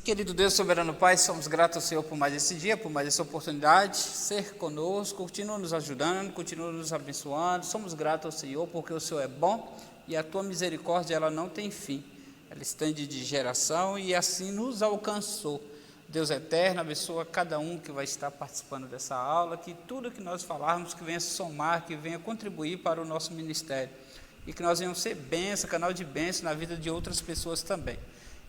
Querido Deus, soberano Pai, somos gratos ao Senhor por mais esse dia, por mais essa oportunidade, ser conosco, continua nos ajudando, continua nos abençoando. Somos gratos ao Senhor porque o Senhor é bom e a tua misericórdia ela não tem fim. Ela estende de geração e assim nos alcançou. Deus eterno, abençoa cada um que vai estar participando dessa aula, que tudo que nós falarmos que venha somar, que venha contribuir para o nosso ministério e que nós venhamos ser bênção, canal de bênção na vida de outras pessoas também.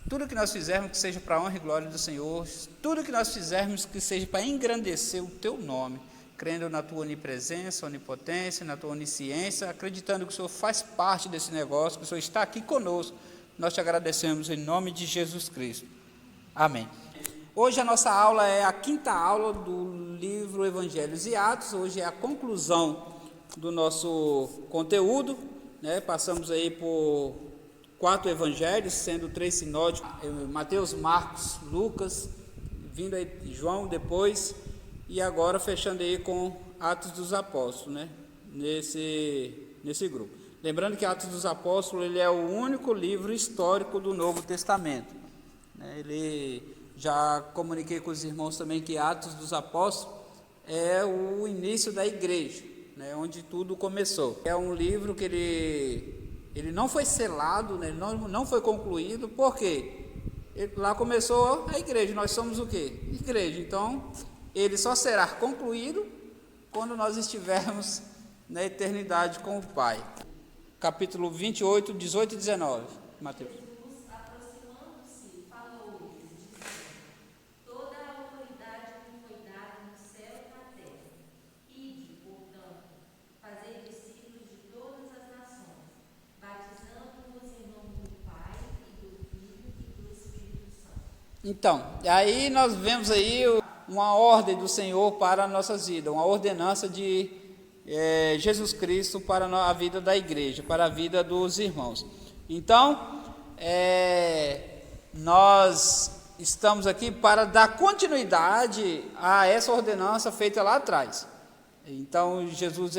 Tudo que nós fizermos que seja para a honra e glória do Senhor, tudo que nós fizermos que seja para engrandecer o Teu nome, crendo na Tua onipresença, onipotência, na Tua onisciência, acreditando que o Senhor faz parte desse negócio, que o Senhor está aqui conosco, nós te agradecemos em nome de Jesus Cristo. Amém. Hoje a nossa aula é a quinta aula do livro Evangelhos e Atos, hoje é a conclusão do nosso conteúdo, né? Passamos aí por 4 evangelhos, sendo 3 sinóticos, Mateus, Marcos, Lucas, vindo aí João depois, e agora fechando aí com Atos dos Apóstolos, né? Nesse grupo. Lembrando que Atos dos Apóstolos ele é o único livro histórico do Novo Testamento, né? Já comuniquei com os irmãos também que Atos dos Apóstolos é o início da igreja, né? Onde tudo começou. É um livro que ele não foi selado, né? não foi concluído, porque lá começou a igreja, nós somos o quê? Igreja, então ele só será concluído quando nós estivermos na eternidade com o Pai. Capítulo 28, 18 e 19, Mateus. Então, aí nós vemos aí uma ordem do Senhor para as nossas vidas, uma ordenança de Jesus Cristo para a vida da igreja, para a vida dos irmãos. Então, nós estamos aqui para dar continuidade a essa ordenança feita lá atrás. Então, Jesus,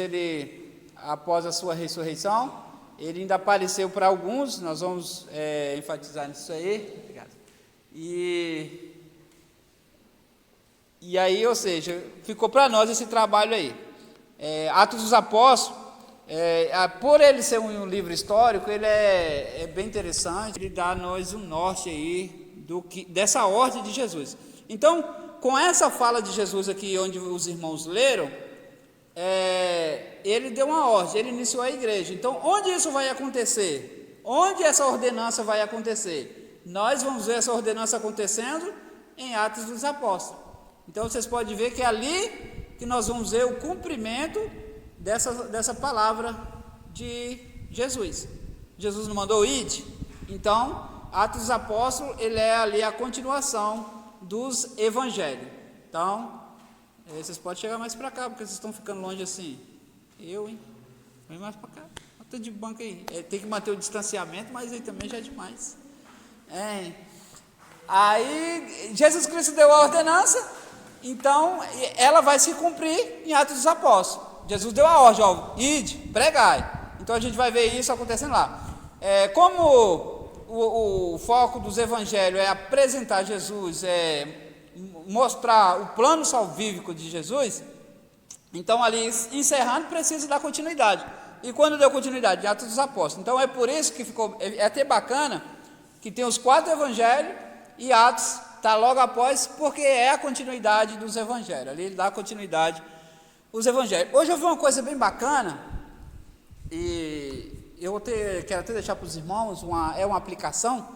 após a sua ressurreição, ele ainda apareceu para alguns, nós vamos enfatizar nisso aí. Obrigado. E aí, ou seja, ficou para nós esse trabalho aí. Atos dos Apóstolos, por ele ser um livro histórico, ele é bem interessante, ele dá a nós um norte aí dessa ordem de Jesus. Então, com essa fala de Jesus aqui, onde os irmãos leram, ele deu uma ordem, ele iniciou a igreja. Então, onde isso vai acontecer? Onde essa ordenança vai acontecer? Nós vamos ver essa ordenança acontecendo em Atos dos Apóstolos. Então, vocês podem ver que é ali que nós vamos ver o cumprimento dessa palavra de Jesus. Jesus não mandou ide? Então, Atos dos Apóstolos, ele é ali a continuação dos evangelhos. Então, vocês podem chegar mais para cá, porque vocês estão ficando longe assim. Vem mais para cá. Estou de banco aí. Tem que manter o distanciamento, mas aí também já é demais. Aí Jesus Cristo deu a ordenança, então ela vai se cumprir em Atos dos Apóstolos. Jesus deu a ordem, ide, pregai. Então a gente vai ver isso acontecendo lá. Como o foco dos evangelhos é apresentar Jesus, mostrar o plano salvífico de Jesus, então ali encerrando precisa dar continuidade. E quando deu continuidade? Em Atos dos Apóstolos. Então é por isso que ficou até bacana que tem os 4 evangelhos e Atos está logo após, porque é a continuidade dos evangelhos. Ali ele dá continuidade aos evangelhos. Hoje eu vi uma coisa bem bacana, e quero até deixar para os irmãos, uma aplicação.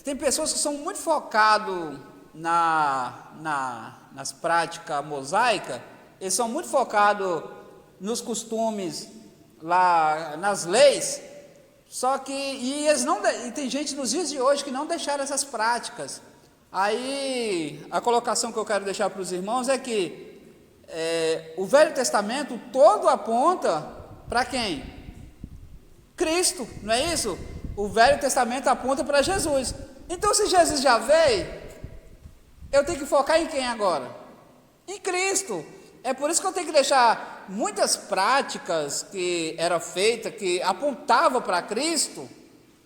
Tem pessoas que são muito focadas nas práticas mosaicas, eles são muito focados nos costumes, lá nas leis. Só que, e tem gente nos dias de hoje que não deixaram essas práticas. Aí, a colocação que eu quero deixar para os irmãos é que o Velho Testamento todo aponta para quem? Cristo, não é isso? O Velho Testamento aponta para Jesus. Então, se Jesus já veio, eu tenho que focar em quem agora? Em Cristo. É por isso que eu tenho que deixar muitas práticas que eram feitas, que apontavam para Cristo,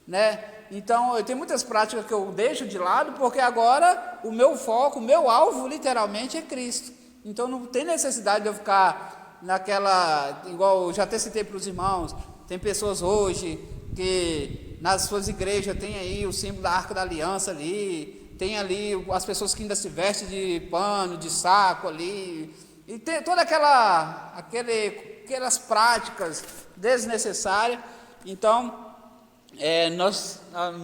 né? Então, eu tenho muitas práticas que eu deixo de lado, porque agora o meu foco, o meu alvo, literalmente, é Cristo. Então, não tem necessidade de eu ficar naquela, igual eu já até citei para os irmãos, tem pessoas hoje que nas suas igrejas tem aí o símbolo da Arca da Aliança ali, tem ali as pessoas que ainda se vestem de pano, de saco ali, e tem toda aquelas práticas desnecessárias. Então,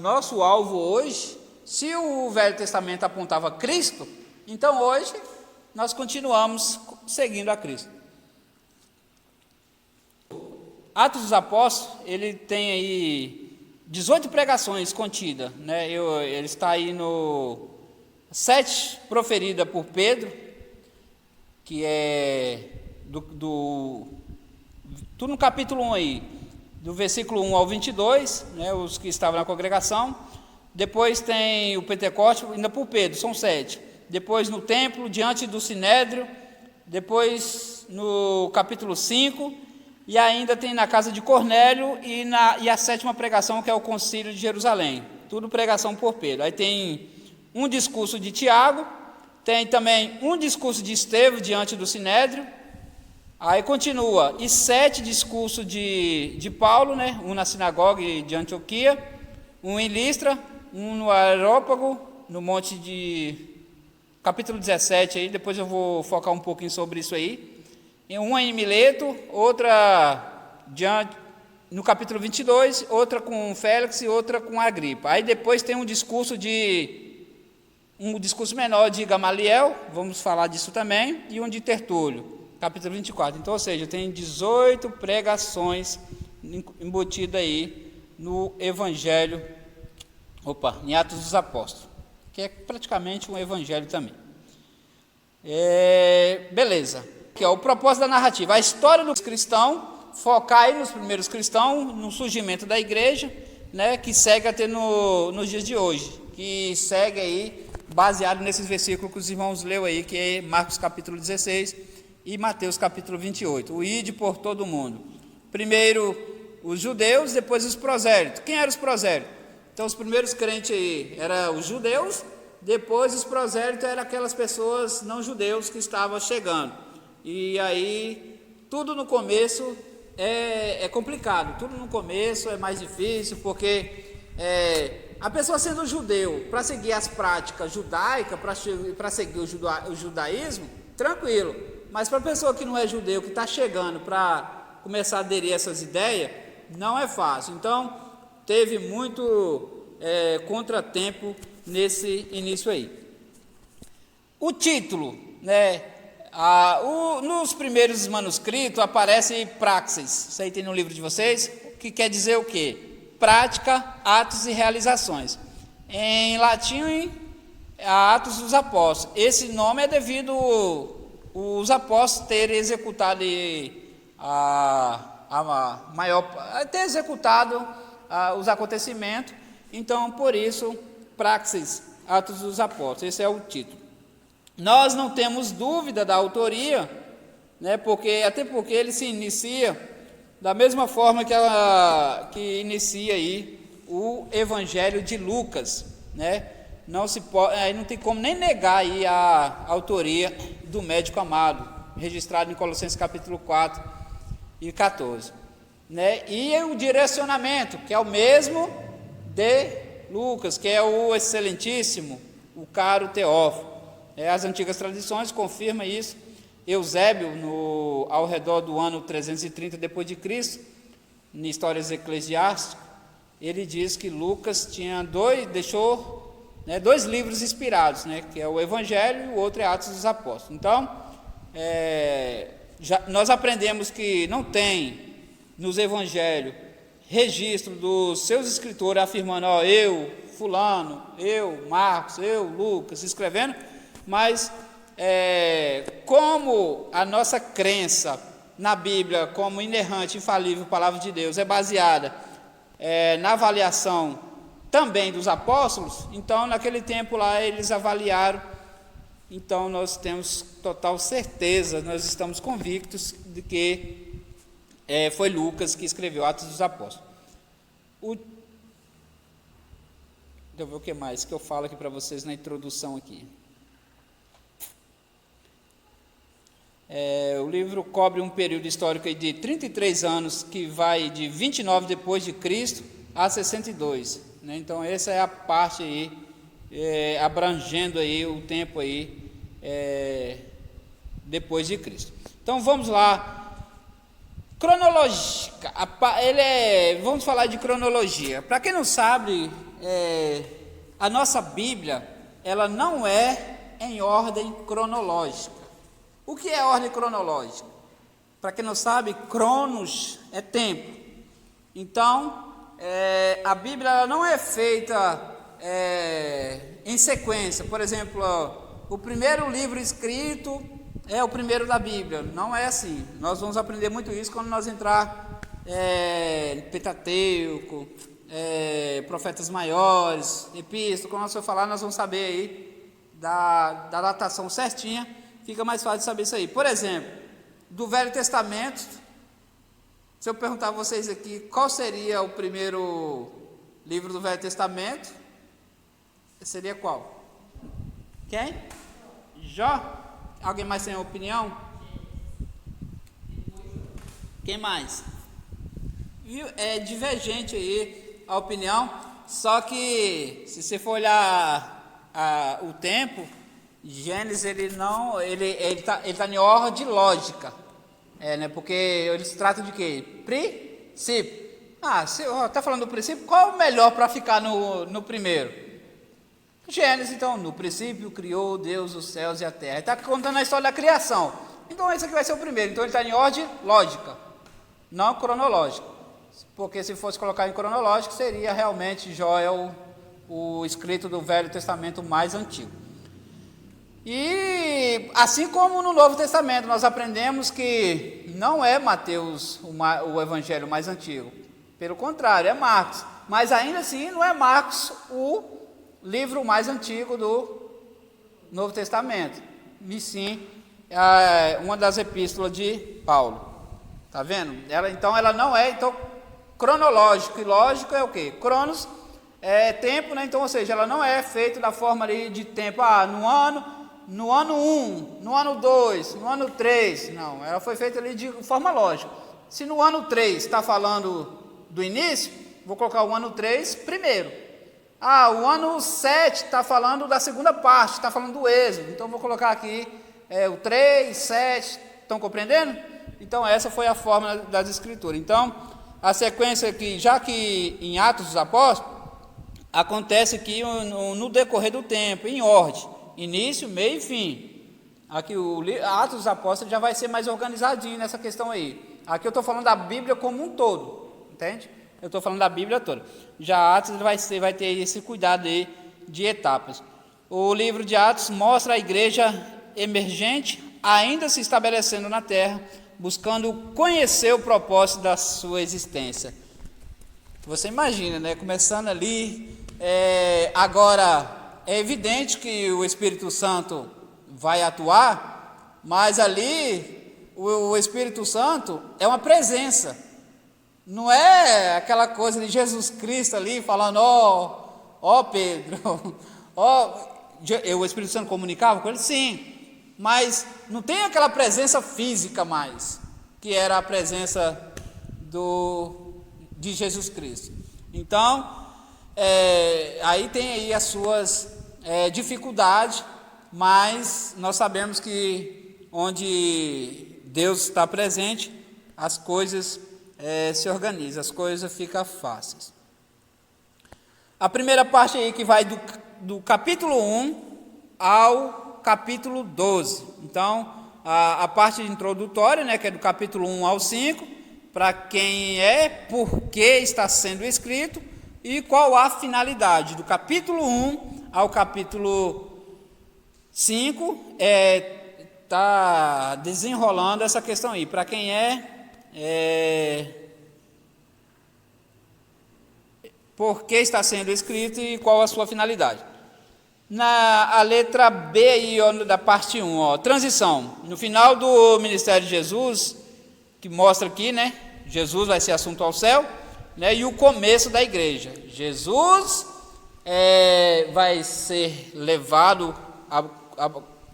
nosso alvo hoje, se o Velho Testamento apontava Cristo, então hoje nós continuamos seguindo a Cristo. Atos dos Apóstolos, ele tem aí 18 pregações contidas, né? Ele está aí no 7 proferida por Pedro, que é tudo no capítulo 1 aí, do versículo 1 ao 22, né, os que estavam na congregação. Depois tem o Pentecostes, ainda por Pedro, são 7. Depois no templo, diante do Sinédrio. Depois no capítulo 5, e ainda tem na casa de Cornélio e a 7ª pregação, que é o concílio de Jerusalém. Tudo pregação por Pedro. Aí tem um discurso de Tiago, tem também um discurso de Estevão diante do Sinédrio. Aí continua, e 7 discursos de Paulo, né? Um na sinagoga de Antioquia, um em Listra, um no Areópago, no monte de capítulo 17, aí, depois eu vou focar um pouquinho sobre isso aí. E uma em Mileto, outra no capítulo 22, outra com Félix e outra com Agripa. Aí depois tem um discurso menor de Gamaliel, vamos falar disso também, e um de Tertúlio, capítulo 24. Então, ou seja, tem 18 pregações embutidas aí no Evangelho, em Atos dos Apóstolos, que é praticamente um evangelho também. Beleza. Que é o propósito da narrativa, a história do cristão, focar aí nos primeiros cristãos, no surgimento da igreja, né, que segue até nos dias de hoje, que segue aí baseado nesses versículos que os irmãos leu aí, que é Marcos capítulo 16 e Mateus capítulo 28, o ide por todo o mundo. Primeiro os judeus, depois os prosélitos. Quem eram os prosélitos? Então os primeiros crentes aí eram os judeus, depois os prosélitos eram aquelas pessoas não judeus que estavam chegando. E aí, tudo no começo é complicado, tudo no começo é mais difícil, porque a pessoa sendo judeu, para seguir as práticas judaicas, para seguir o judaísmo, tranquilo, mas para a pessoa que não é judeu, que está chegando para começar a aderir a essas ideias, não é fácil. Então, teve muito contratempo nesse início aí. O título, né? Nos primeiros manuscritos aparece praxis, isso aí tem no livro de vocês, que quer dizer o quê? Prática, atos e realizações. Em latim, Atos dos Apóstolos. Esse nome é devido os apóstolos terem executado ter executado os acontecimentos. Então, por isso, praxis, Atos dos Apóstolos. Esse é o título. Nós não temos dúvida da autoria, né, até porque ele se inicia da mesma forma que inicia aí o Evangelho de Lucas, né? Não tem como nem negar aí a autoria do médico amado, registrado em Colossenses capítulo 4 e 14, né? E o direcionamento, que é o mesmo de Lucas, que é o excelentíssimo, o caro Teófilo. As antigas tradições confirmam isso. Eusébio, ao redor do ano 330 depois de Cristo, em Histórias Eclesiásticas, ele diz que Lucas deixou 2 livros inspirados, né, que é o Evangelho e o outro é Atos dos Apóstolos. Então, nós aprendemos que não tem nos Evangelhos registro dos seus escritores afirmando, eu, fulano, eu, Marcos, eu, Lucas, escrevendo, mas como a nossa crença na Bíblia como inerrante, infalível, palavra de Deus, é baseada na avaliação também dos apóstolos, então naquele tempo lá eles avaliaram, então nós temos total certeza, nós estamos convictos de que foi Lucas que escreveu Atos dos Apóstolos. Deixa eu ver o que mais que eu falo aqui para vocês na introdução aqui. O livro cobre um período histórico de 33 anos, que vai de 29 depois de Cristo a 62, né? Então essa é a parte aí, abrangendo aí o tempo aí, depois de Cristo. Então vamos lá, cronológica, vamos falar de cronologia. Para quem não sabe, a nossa Bíblia, ela não é em ordem cronológica. O que é ordem cronológica? Para quem não sabe, cronos é tempo. Então, a Bíblia ela não é feita em sequência. Por exemplo, o primeiro livro escrito é o primeiro da Bíblia. Não é assim. Nós vamos aprender muito isso quando nós entrar em Pentateuco, profetas maiores, epístola. Quando nós for falar, nós vamos saber aí da datação certinha. Fica mais fácil de saber isso aí. Por exemplo, do Velho Testamento, se eu perguntar a vocês aqui qual seria o primeiro livro do Velho Testamento, seria qual? Quem? Jó? Alguém mais tem opinião? Quem mais? É divergente aí a opinião, só que se você for olhar o tempo, Gênesis ele tá em ordem lógica, né? Porque eles tratam de quê? Princípio. Se está falando do princípio, qual é o melhor para ficar no primeiro? Gênesis. Então, no princípio criou Deus os céus e a terra. Ele está contando a história da criação. Então esse aqui vai ser o primeiro. Então ele está em ordem lógica, não cronológica. Porque se fosse colocar em cronológico, seria realmente Jó é o escrito do Velho Testamento mais antigo. E assim como no Novo Testamento, nós aprendemos que não é Mateus o evangelho mais antigo. Pelo contrário, é Marcos. Mas ainda assim não é Marcos o livro mais antigo do Novo Testamento. E sim, uma das epístolas de Paulo. Está vendo? Ela não é cronológico. E lógico é o quê? Cronos é tempo, né? Então, ou seja, ela não é feita da forma ali de tempo, no ano 1, no ano 2, no ano 3, não, ela foi feita ali de forma lógica. Se no ano 3 está falando do início, vou colocar o ano 3 primeiro. O ano 7 está falando da segunda parte, está falando do Êxodo, então vou colocar aqui o 3, 7, estão compreendendo? Então essa foi a forma das escrituras. Então, a sequência aqui, já que em Atos dos Apóstolos, acontece aqui no decorrer do tempo, em ordem. Início, meio e fim. Aqui o Atos dos Apóstolos já vai ser mais organizadinho nessa questão aí. Aqui eu estou falando da Bíblia como um todo, entende? Eu estou falando da Bíblia toda. Já Atos vai ter esse cuidado aí de etapas. O livro de Atos mostra a igreja emergente, ainda se estabelecendo na terra, buscando conhecer o propósito da sua existência. Você imagina, né? Começando ali, agora... É evidente que o Espírito Santo vai atuar, mas ali o Espírito Santo é uma presença, não é aquela coisa de Jesus Cristo ali falando, ó Pedro, o Espírito Santo comunicava com ele, sim, mas não tem aquela presença física mais, que era a presença de Jesus Cristo. Então, aí tem aí as suas dificuldades, mas nós sabemos que onde Deus está presente, as coisas se organizam, as coisas ficam fáceis. A primeira parte aí que vai do capítulo 1 ao capítulo 12. Então, a parte introdutória, né, que é do capítulo 1 ao 5, para quem por que está sendo escrito e qual a finalidade. Do capítulo 1 ao capítulo 5, está desenrolando essa questão aí. Para quem por que está sendo escrito e qual a sua finalidade. A letra B aí, da parte 1, transição. No final do ministério de Jesus, que mostra aqui, né? Jesus vai ser assunto ao céu, né? E o começo da igreja. Jesus vai ser levado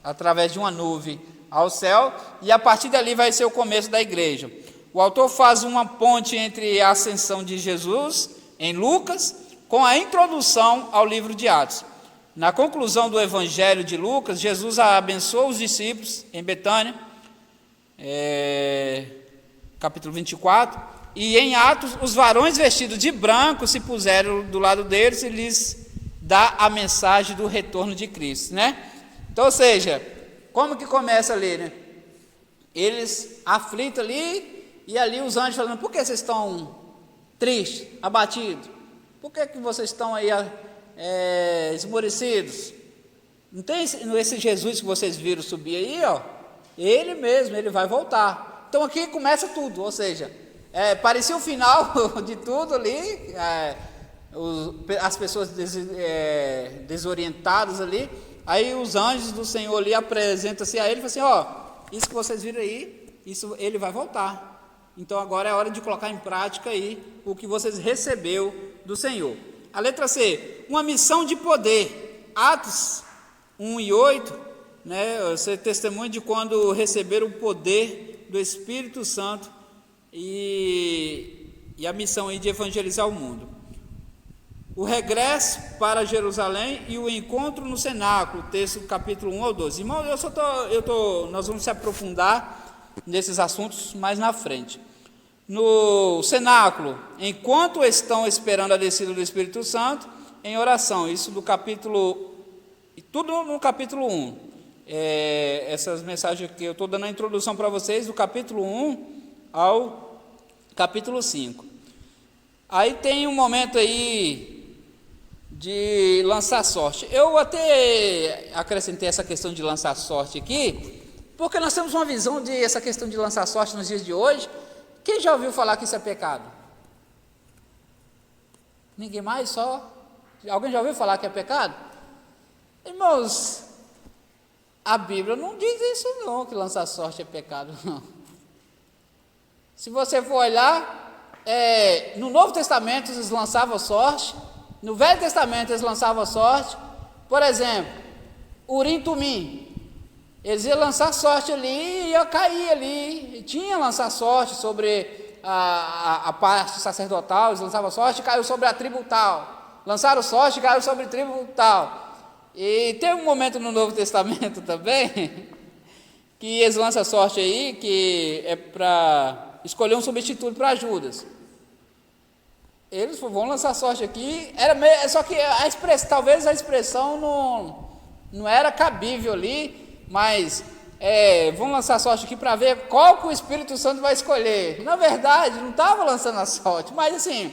através de uma nuvem ao céu, e a partir dali vai ser o começo da igreja. O autor faz uma ponte entre a ascensão de Jesus em Lucas com a introdução ao livro de Atos. Na conclusão do evangelho de Lucas, Jesus abençoou os discípulos em Betânia, capítulo 24, e em Atos os varões vestidos de branco se puseram do lado deles e lhes dá a mensagem do retorno de Cristo, né? Então, ou seja, como que começa ali, né? Eles aflitos ali, e ali os anjos falando: por que vocês estão tristes, abatidos? Por que vocês estão aí esmorecidos? Não tem esse Jesus que vocês viram subir aí, ó? Ele mesmo, ele vai voltar. Então aqui começa tudo, ou seja, parecia o final de tudo ali, as pessoas desorientadas ali. Aí os anjos do Senhor ali apresentam-se a ele e falam assim: ó, isso que vocês viram aí, isso ele vai voltar. Então agora é hora de colocar em prática aí o que vocês recebeu do Senhor. A letra C, uma missão de poder. Atos 1 e 8, né, você testemunha de quando receberam o poder do Espírito Santo e a missão aí de evangelizar o mundo. O regresso para Jerusalém e o encontro no cenáculo, texto do capítulo 1 ao 12. Irmão, nós vamos se aprofundar nesses assuntos mais na frente. No cenáculo, enquanto estão esperando a descida do Espírito Santo, em oração, isso do capítulo, tudo no capítulo 1. Essas mensagens que eu estou dando a introdução para vocês, do capítulo 1 ao capítulo 5. Aí tem um momento aí de lançar sorte. Eu até acrescentei essa questão de lançar sorte aqui, porque nós temos uma visão de essa questão de lançar sorte nos dias de hoje. Quem já ouviu falar que isso é pecado? Ninguém mais? Só? Alguém já ouviu falar que é pecado? Irmãos, a Bíblia não diz isso não, que lançar sorte é pecado, não. Se você for olhar, no Novo Testamento eles lançavam sorte, no Velho Testamento eles lançavam sorte. Por exemplo, Urim e Tumim, eles iam lançar sorte ali e ia cair ali, tinha lançar sorte sobre a parte sacerdotal, eles lançavam sorte e caiu sobre a tribo tal, lançaram sorte e caiu sobre a tribo tal. E tem um momento no Novo Testamento também, que eles lançam sorte aí, que é para escolher um substituto para Judas. Eles vão lançar sorte aqui, só que talvez a expressão não era cabível ali, mas vão lançar sorte aqui para ver qual que o Espírito Santo vai escolher. Na verdade, não estava lançando a sorte, mas assim,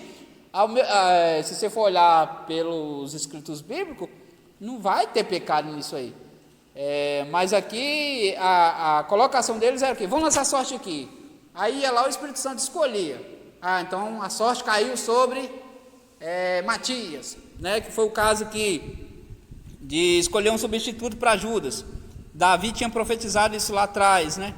se você for olhar pelos escritos bíblicos, não vai ter pecado nisso aí. Mas aqui, a colocação deles era o quê? Vão lançar sorte aqui. Aí ia lá, o Espírito Santo escolhia. Então a sorte caiu sobre Matias, né? Que foi o caso de escolher um substituto para Judas. Davi tinha profetizado isso lá atrás, né?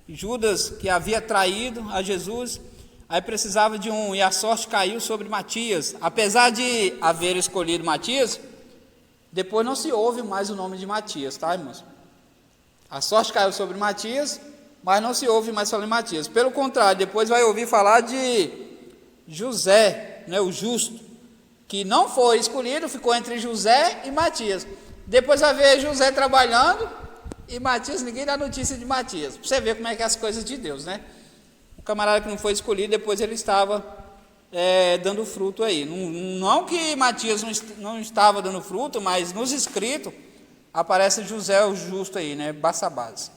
Judas, que havia traído a Jesus, aí precisava de e a sorte caiu sobre Matias. Apesar de haver escolhido Matias, depois não se ouve mais o nome de Matias, tá, irmãos? A sorte caiu sobre Matias, mas não se ouve mais falar em Matias. Pelo contrário, depois vai ouvir falar de José, né, o justo, que não foi escolhido, ficou entre José e Matias. Depois vai ver José trabalhando e Matias, ninguém dá notícia de Matias. Para você ver como é que é as coisas de Deus, né? O camarada que não foi escolhido, depois ele estava dando fruto aí. Não que Matias não estava dando fruto, mas nos escritos aparece José o justo aí, né? Barsabás.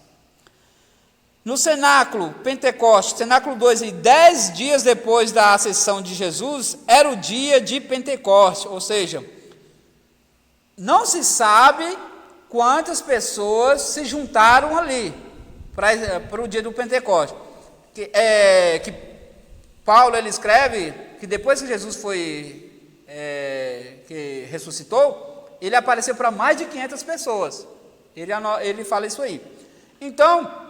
No cenáculo, Pentecostes, cenáculo 2, 10 dias depois da ascensão de Jesus, era o dia de Pentecostes, ou seja, não se sabe quantas pessoas se juntaram ali para o dia do Pentecostes. Que Paulo ele escreve que depois que Jesus que ressuscitou, ele apareceu para mais de 500 pessoas. Ele fala isso aí. Então,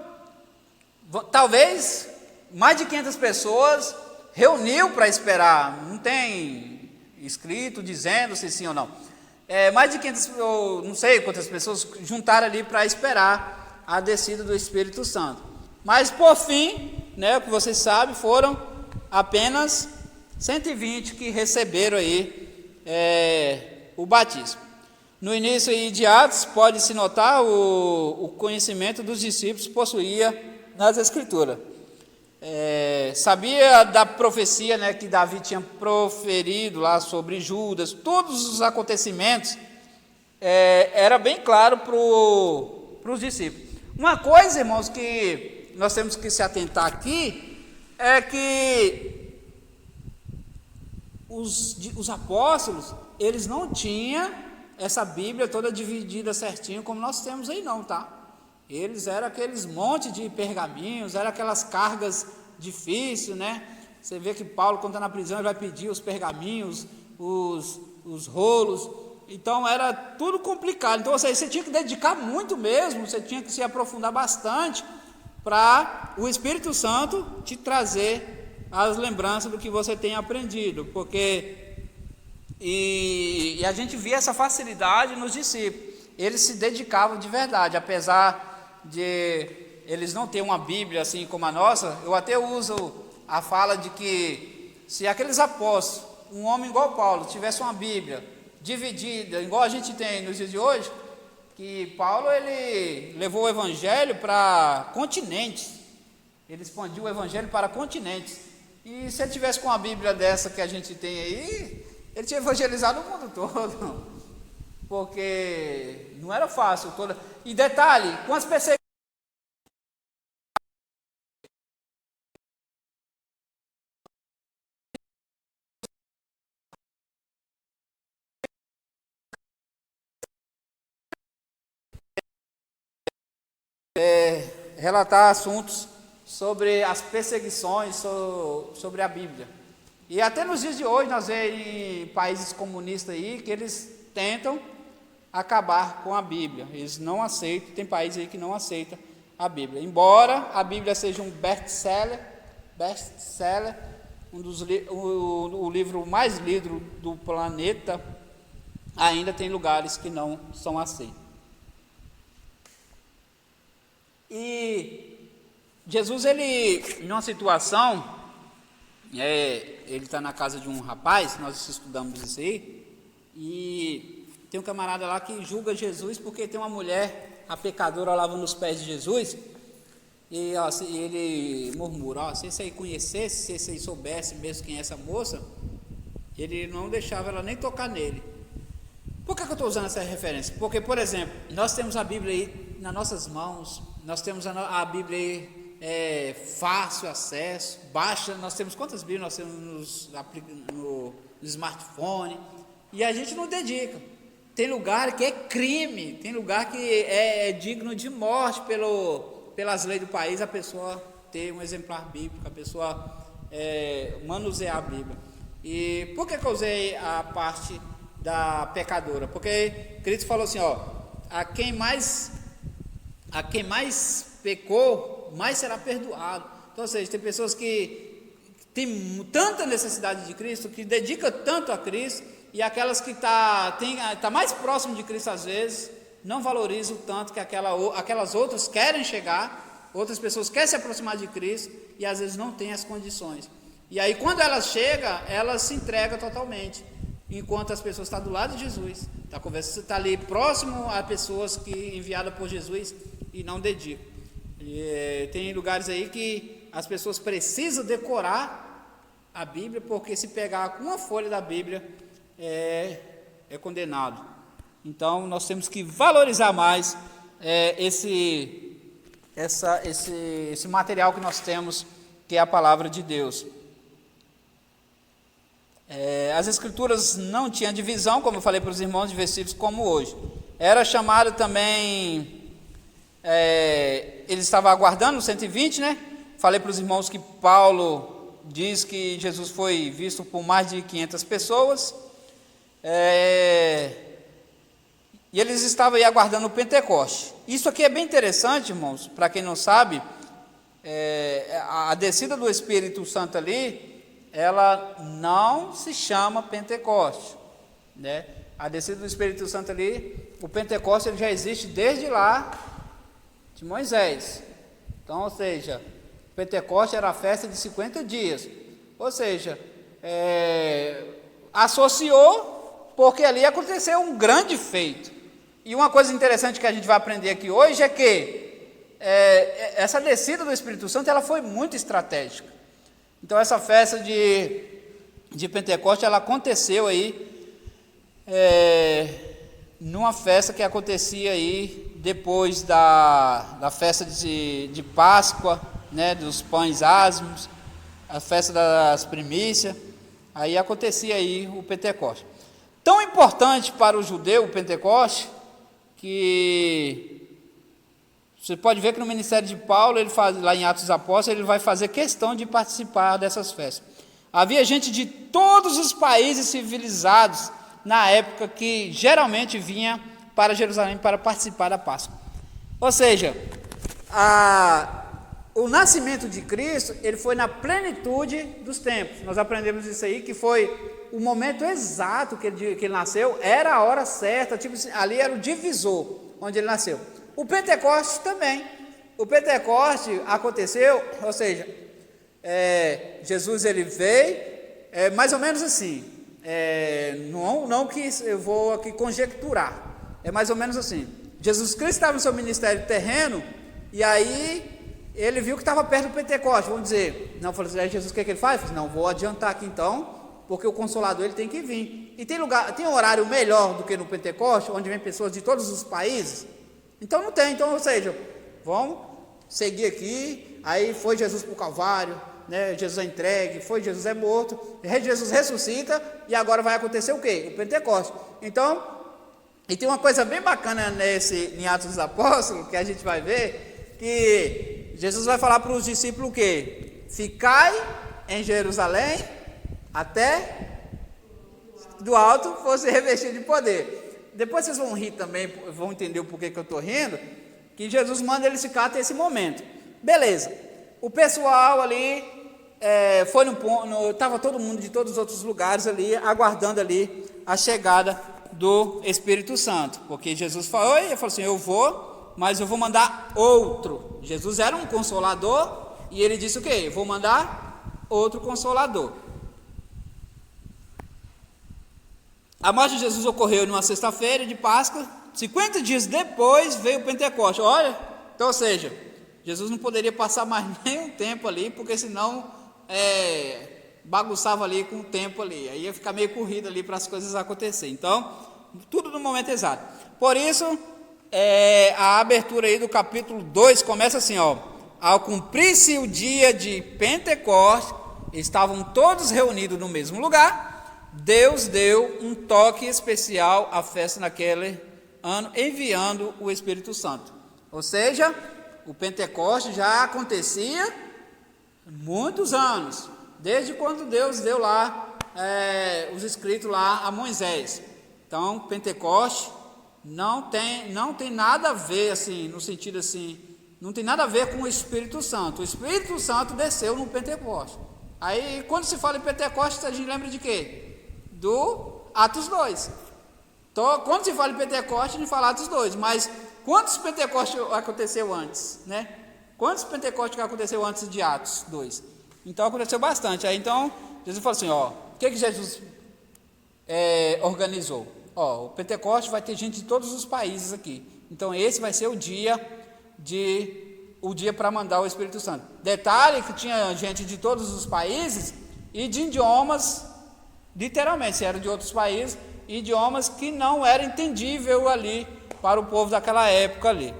talvez mais de 500 pessoas reuniu para esperar. Não tem escrito dizendo se sim ou não. Mais de 500, eu não sei quantas pessoas juntaram ali para esperar a descida do Espírito Santo. Mas por fim, né, o que vocês sabem, foram apenas 120 que receberam aí o batismo. No início aí de Atos, pode-se notar o conhecimento dos discípulos possuía nas Escrituras. Sabia da profecia, né, que Davi tinha proferido lá sobre Judas, todos os acontecimentos, era bem claro para os discípulos. Uma coisa, irmãos, que nós temos que se atentar aqui, é que os apóstolos, eles não tinham essa Bíblia toda dividida certinho como nós temos aí não, tá? Eles eram aqueles montes de pergaminhos, eram aquelas cargas difíceis, né? Você vê que Paulo, quando está na prisão, ele vai pedir os pergaminhos, os rolos. Então, era tudo complicado. Então, você tinha que dedicar muito mesmo, você tinha que se aprofundar bastante para o Espírito Santo te trazer as lembranças do que você tem aprendido. Porque, e a gente via essa facilidade nos discípulos. Eles se dedicavam de verdade, apesar de eles não terem uma Bíblia assim como a nossa. Eu até uso a fala de que se aqueles apóstolos, um homem igual Paulo, tivesse uma Bíblia dividida, igual a gente tem nos dias de hoje, que Paulo ele levou o Evangelho para continentes, ele expandiu o Evangelho para continentes, e se ele tivesse com uma Bíblia dessa que a gente tem aí, ele tinha evangelizado o mundo todo, porque não era fácil. E detalhe, com as perseguições, relatar assuntos sobre as perseguições, sobre a Bíblia. E até nos dias de hoje, nós vemos em países comunistas aí, que eles tentam acabar com a Bíblia. Eles não aceitam, tem países aí que não aceitam a Bíblia. Embora a Bíblia seja um best-seller, o livro mais lido do planeta, ainda tem lugares que não são aceitos. E Jesus, ele, numa situação, ele está na casa de um rapaz, nós estudamos isso aí, e tem um camarada lá que julga Jesus porque tem uma mulher, a pecadora, lavando os pés de Jesus, e ele murmura, se esse aí conhecesse, se esse aí soubesse mesmo quem é essa moça, ele não deixava ela nem tocar nele. Por que eu estou usando essa referência? Porque, por exemplo, nós temos a Bíblia aí nas nossas mãos, nós temos a Bíblia aí, fácil acesso, baixa, nós temos quantas Bíblias nós temos no smartphone, e a gente não dedica. Tem lugar que é crime, tem lugar que é digno de morte pelas leis do país, a pessoa ter um exemplar bíblico, a pessoa manusear a Bíblia. E por que eu usei a parte da pecadora? Porque Cristo falou assim, a quem mais pecou, mais será perdoado. Então, ou seja, tem pessoas que têm tanta necessidade de Cristo, que dedicam tanto a Cristo, e aquelas que tá mais próximo de Cristo às vezes, não valorizam tanto que aquelas outras querem chegar, outras pessoas querem se aproximar de Cristo, e às vezes não têm as condições. E aí quando elas chegam, elas se entregam totalmente, enquanto as pessoas estão do lado de Jesus, está ali próximo a pessoas que enviadas por Jesus e não dedicam. Tem lugares aí que as pessoas precisam decorar a Bíblia, porque se pegar com uma folha da Bíblia é condenado. Então nós temos que valorizar mais esse material que nós temos, que é a palavra de Deus. As Escrituras não tinham divisão, como eu falei para os irmãos, de versículos como hoje. Era chamado também, eles estavam aguardando os 120, né? Falei para os irmãos que Paulo diz que Jesus foi visto por mais de 500 pessoas, e eles estavam aí aguardando o Pentecoste. Isso aqui é bem interessante, irmãos, para quem não sabe, a descida do Espírito Santo ali, ela não se chama Pentecoste, né? A descida do Espírito Santo ali, o Pentecoste ele já existe desde lá de Moisés. Então, ou seja, Pentecoste era a festa de 50 dias. Ou seja, associou porque ali aconteceu um grande feito. E uma coisa interessante que a gente vai aprender aqui hoje é que essa descida do Espírito Santo ela foi muito estratégica. Então essa festa de Pentecoste ela aconteceu aí numa festa que acontecia aí depois da festa de Páscoa, né, dos pães ázimos, a festa das primícias, aí acontecia aí o Pentecoste. Tão importante para o judeu o Pentecoste, que você pode ver que no ministério de Paulo, ele faz, lá em Atos dos Apóstolos, ele vai fazer questão de participar dessas festas. Havia gente de todos os países civilizados, na época, que geralmente vinha para Jerusalém para participar da Páscoa. Ou seja, o nascimento de Cristo, ele foi na plenitude dos tempos. Nós aprendemos isso aí, que foi o momento exato que ele nasceu, era a hora certa, tipo assim, ali era o divisor, onde ele nasceu. O Pentecoste também. O Pentecoste aconteceu, ou seja, Jesus ele veio, mais ou menos assim, não que eu vou aqui conjecturar, é mais ou menos assim. Jesus Cristo estava no seu ministério terreno, e aí ele viu que estava perto do Pentecoste, vamos dizer, não, falou assim, Jesus, o que ele faz? Não, vou adiantar aqui então, porque o Consolador ele tem que vir. E tem um horário melhor do que no Pentecoste, onde vem pessoas de todos os países? Então não tem. Então, ou seja, vamos seguir aqui. Aí foi Jesus para o Calvário, né? Jesus é entregue, Jesus é morto, Jesus ressuscita, e agora vai acontecer o quê? O Pentecoste. Então, e tem uma coisa bem bacana em Atos dos Apóstolos, que a gente vai ver, que Jesus vai falar para os discípulos o quê? Ficai em Jerusalém, até do alto fosse revestido de poder. Depois vocês vão rir também, vão entender o porquê que eu estou rindo, que Jesus manda eles ficar até esse momento. Beleza, o pessoal ali foi estava todo mundo de todos os outros lugares ali, aguardando ali a chegada do Espírito Santo, porque Jesus falou, ele falou assim, eu vou, mas eu vou mandar outro. Jesus era um consolador, e ele disse o quê? Eu vou mandar outro consolador. A morte de Jesus ocorreu numa sexta-feira de Páscoa, 50 dias depois veio o Pentecoste. Olha, então, ou seja, Jesus não poderia passar mais nenhum tempo ali, porque senão bagunçava ali com o tempo ali, aí ia ficar meio corrido ali para as coisas acontecerem. Então, tudo no momento exato. Por isso, a abertura aí do capítulo 2 começa assim, ó, ao cumprir-se o dia de Pentecostes, estavam todos reunidos no mesmo lugar. Deus deu um toque especial à festa naquele ano, enviando o Espírito Santo. Ou seja, o Pentecoste já acontecia há muitos anos, desde quando Deus deu lá os escritos lá a Moisés. Então, Pentecoste não tem nada a ver, assim, no sentido assim, não tem nada a ver com o Espírito Santo. O Espírito Santo desceu no Pentecoste. Aí, quando se fala em Pentecoste, a gente lembra de quê? Do Atos 2. Então, quando se fala em Pentecoste, a gente fala Atos 2. Mas quantos Pentecostes aconteceu antes, né? Quantos Pentecostes aconteceu antes de Atos 2? Então, aconteceu bastante. Aí, então, Jesus falou assim, ó, o que Jesus organizou? Ó, o Pentecoste vai ter gente de todos os países aqui. Então, esse vai ser o dia para mandar o Espírito Santo. Detalhe que tinha gente de todos os países e de idiomas, literalmente, se eram de outros países, idiomas que não era entendível ali para o povo daquela época ali.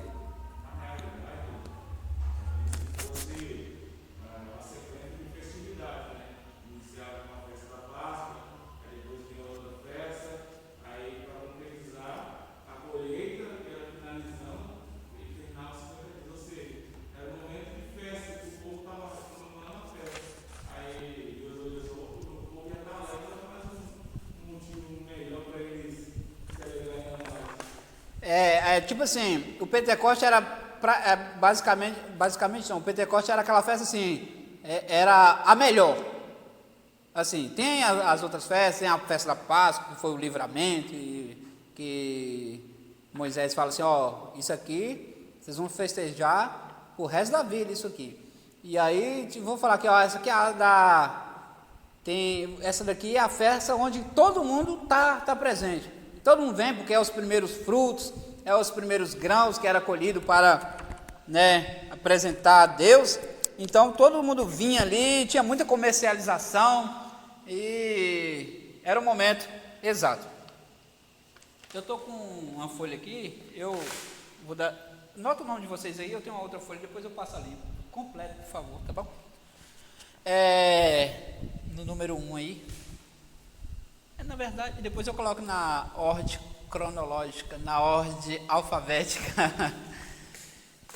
Tipo assim, o Pentecoste era basicamente não, o Pentecoste era aquela festa assim, era a melhor. Assim, tem as outras festas, tem a festa da Páscoa, que foi o livramento, que Moisés fala assim, ó, isso aqui, vocês vão festejar o resto da vida, isso aqui. E aí, vou falar aqui, ó, essa aqui é essa daqui é a festa onde todo mundo tá presente. Todo mundo vem porque é os primeiros frutos, é os primeiros grãos que era colhido para, né, apresentar a Deus. Então todo mundo vinha ali, tinha muita comercialização e era o momento exato. Eu estou com uma folha aqui, eu vou dar, nota o nome de vocês aí, eu tenho uma outra folha, depois eu passo ali, completo, por favor, tá bom? No número 1 aí, na verdade, depois eu coloco na ordem cronológica, na ordem alfabética.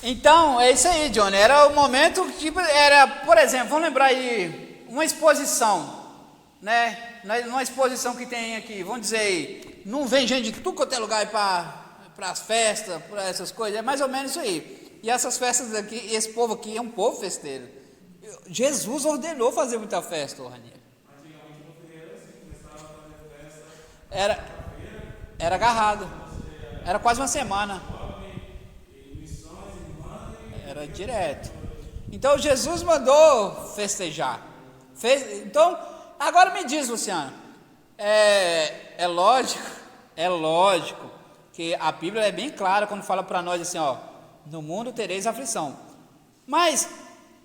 Então, é isso aí, Johnny, era o momento, tipo, era, por exemplo, vamos lembrar aí, uma exposição, né, numa exposição que tem aqui, vamos dizer aí, não vem gente de tudo quanto é lugar para as festas, para essas coisas, é mais ou menos isso aí. E essas festas aqui, esse povo aqui é um povo festeiro. Jesus ordenou fazer muita festa, Raniel. Era agarrado, era quase uma semana, era direto. Então Jesus mandou festejar. Então, agora me diz, Luciano, é lógico que a Bíblia é bem clara quando fala para nós assim, ó, no mundo tereis aflição. Mas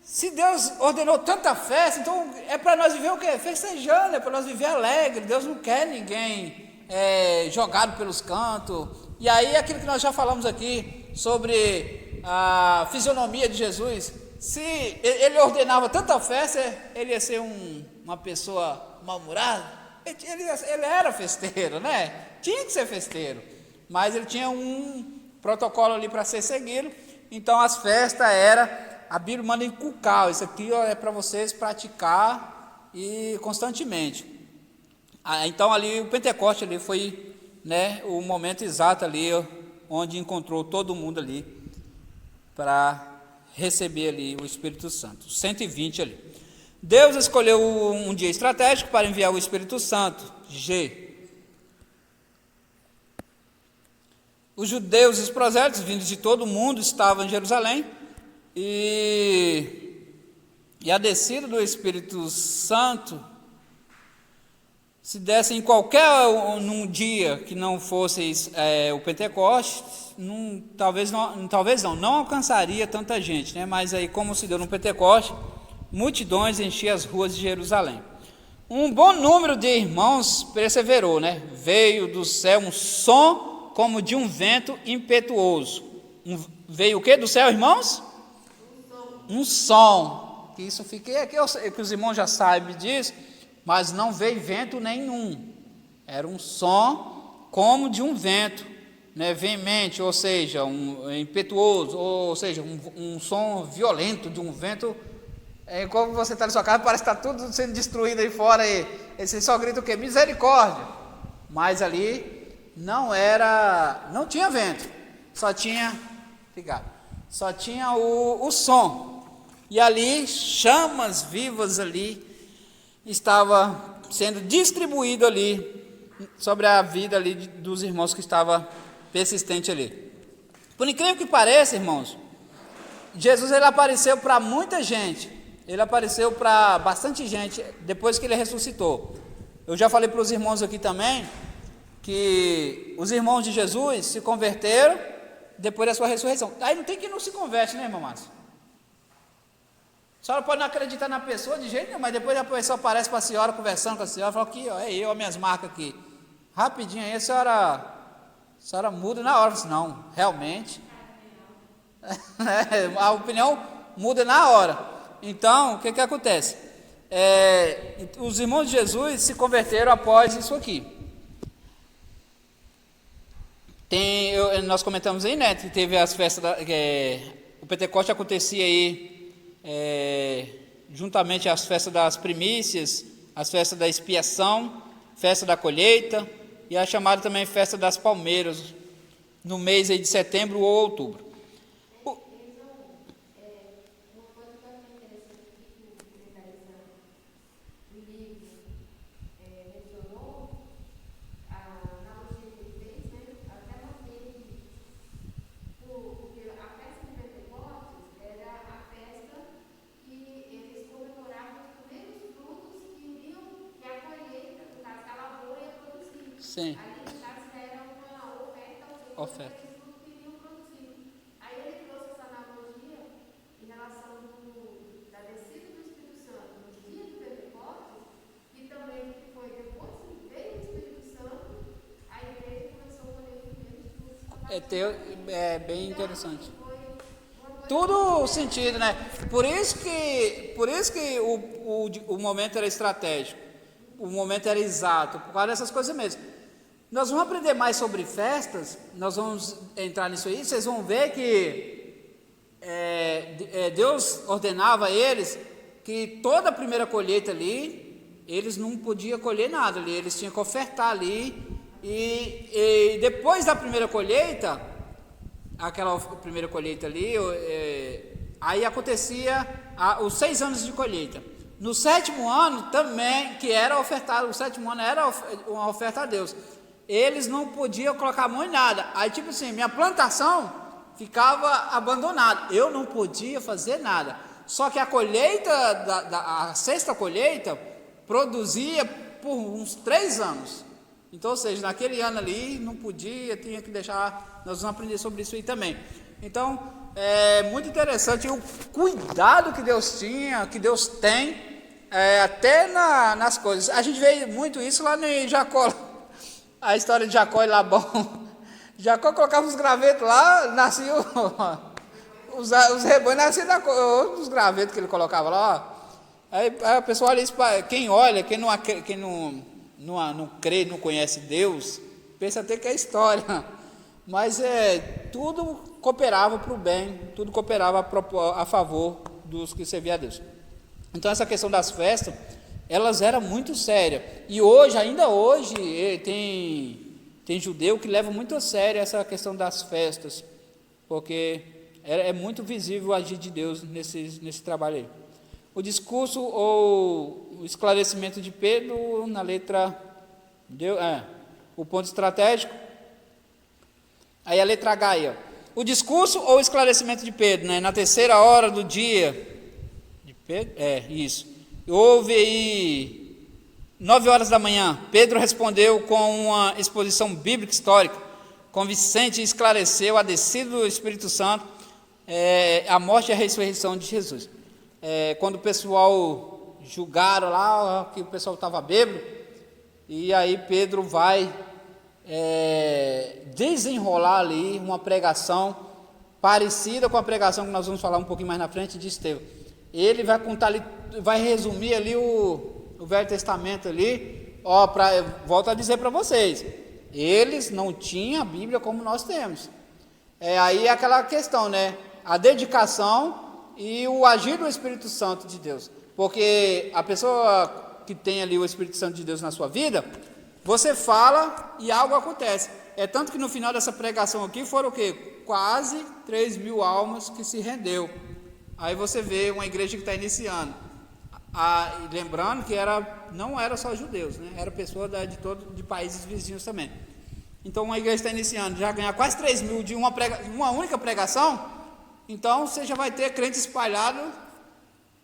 se Deus ordenou tanta festa, então é para nós viver o quê? Festejando, é para nós viver alegre. Deus não quer ninguém jogado pelos cantos. E aí aquilo que nós já falamos aqui sobre a fisionomia de Jesus, se ele ordenava tanta festa, ele ia ser uma pessoa mal-humorada. Ele era festeiro, né? Tinha que ser festeiro, mas ele tinha um protocolo ali para ser seguido. Então as festas a Bíblia manda inculcar, isso aqui ó, é para vocês praticar e constantemente. Então ali o Pentecoste ali foi, né, o momento exato ali onde encontrou todo mundo ali para receber ali o Espírito Santo, 120 ali. Deus escolheu um dia estratégico para enviar o Espírito Santo, G. Os judeus e os prosélitos vindos de todo o mundo estavam em Jerusalém e a descida do Espírito Santo se desse em num dia que não fosse o Pentecostes, talvez não alcançaria tanta gente, né? Mas aí como se deu no Pentecostes, multidões enchiam as ruas de Jerusalém. Um bom número de irmãos perseverou, né? Veio do céu um som como de um vento impetuoso. Veio o que do céu, irmãos? Um som. Que isso fiquei aqui, que os irmãos já sabem disso, mas não veio vento nenhum. Era um som como de um vento, né? Veemente, ou seja, impetuoso, ou seja, um som violento de um vento. Como você está na sua casa, parece que está tudo sendo destruído aí fora. Você só grita o quê? Misericórdia. Mas ali não tinha vento, só tinha o som. E ali, chamas vivas ali, estava sendo distribuído ali, sobre a vida ali dos irmãos que estava persistente ali. Por incrível que pareça, irmãos, Jesus ele apareceu para muita gente. Ele apareceu para bastante gente depois que ele ressuscitou. Eu já falei para os irmãos aqui também que os irmãos de Jesus se converteram depois da sua ressurreição. Aí não tem quem não se converte, né, irmão Márcio? A senhora pode não acreditar na pessoa de jeito nenhum, mas depois a pessoa aparece para a senhora, conversando com a senhora, fala aqui, ó, é eu, as minhas marcas aqui. Rapidinho aí a senhora muda na hora. Fala assim, não, realmente. A opinião muda na hora. Então, o que acontece? Os irmãos de Jesus se converteram após isso aqui. Nós comentamos aí, né, que teve as festas, o Pentecoste acontecia aí, juntamente às festas das primícias, as festas da expiação, festa da colheita, e a chamada também festa das palmeiras, no mês aí de setembro ou outubro. Sim. Ali já era uma oferta aos outros, Oferta. eles não queriam produzir. Aí ele trouxe essa analogia em relação da descida do Espírito Santo no dia do Pentecostes, e também que foi depois que veio o Espírito Santo, a igreja começou a colher os primeiros frutos. É bem interessante. Então, foi uma coisa Tudo sentido, né? Por isso que o momento era estratégico, o momento era exato, por causa dessas coisas mesmo. Nós vamos aprender mais sobre festas, nós vamos entrar nisso aí, vocês vão ver que Deus ordenava a eles que toda a primeira colheita ali, eles não podiam colher nada ali, eles tinham que ofertar ali, e depois da primeira colheita, aquela primeira colheita ali, aí acontecia os 6 anos de colheita. No 7º ano também, que era ofertado, o 7º ano era uma oferta a Deus. Eles não podiam colocar a mão em nada. Aí tipo assim, minha plantação ficava abandonada. Eu não podia fazer nada. Só que a colheita, a 6ª colheita, produzia por uns 3 anos. Então, ou seja, naquele ano ali, não podia, tinha que deixar, nós vamos aprender sobre isso aí também. Então, é muito interessante o cuidado que Deus tinha, que Deus tem, até nas coisas. A gente vê muito isso lá em Jacó, a história de Jacó e Labão. Jacó colocava os gravetos lá, nasciam, os rebanhos nasciam dos gravetos que ele colocava lá. Aí o pessoal olha isso, quem olha, quem não crê, não conhece Deus, pensa até que é história, mas tudo cooperava para o bem, tudo cooperava a favor dos que serviam a Deus. Então essa questão das festas, elas eram muito sérias, e hoje, ainda hoje, tem judeu que leva muito a sério essa questão das festas, porque é muito visível o agir de Deus nesse trabalho aí. O discurso ou o esclarecimento de Pedro na letra o ponto estratégico. Aí a letra H aí, ó. O discurso ou esclarecimento de Pedro, né? Na 3ª hora do dia de Pedro, isso. Houve aí 9 horas da manhã. Pedro respondeu com uma exposição bíblica histórica, convincente, e esclareceu a descida do Espírito Santo, a morte e a ressurreição de Jesus. Quando o pessoal julgaram lá que o pessoal estava bêbado, e aí Pedro vai desenrolar ali uma pregação parecida com a pregação que nós vamos falar um pouquinho mais na frente de Estevão. Ele vai contar ali, vai resumir ali o Velho Testamento ali, volto a dizer para vocês, eles não tinham a Bíblia como nós temos. Aí é aquela questão, né? A dedicação e o agir do Espírito Santo de Deus, porque a pessoa que tem ali o Espírito Santo de Deus na sua vida, você fala e algo acontece. Tanto que no final dessa pregação aqui foram o quê? Quase 3.000 almas que se rendeu. Aí você vê uma igreja que está iniciando, lembrando que não era só judeus, né? Era pessoa de países vizinhos também. Então uma igreja está iniciando, já ganhar quase 3.000 de uma única pregação, então você já vai ter crente espalhado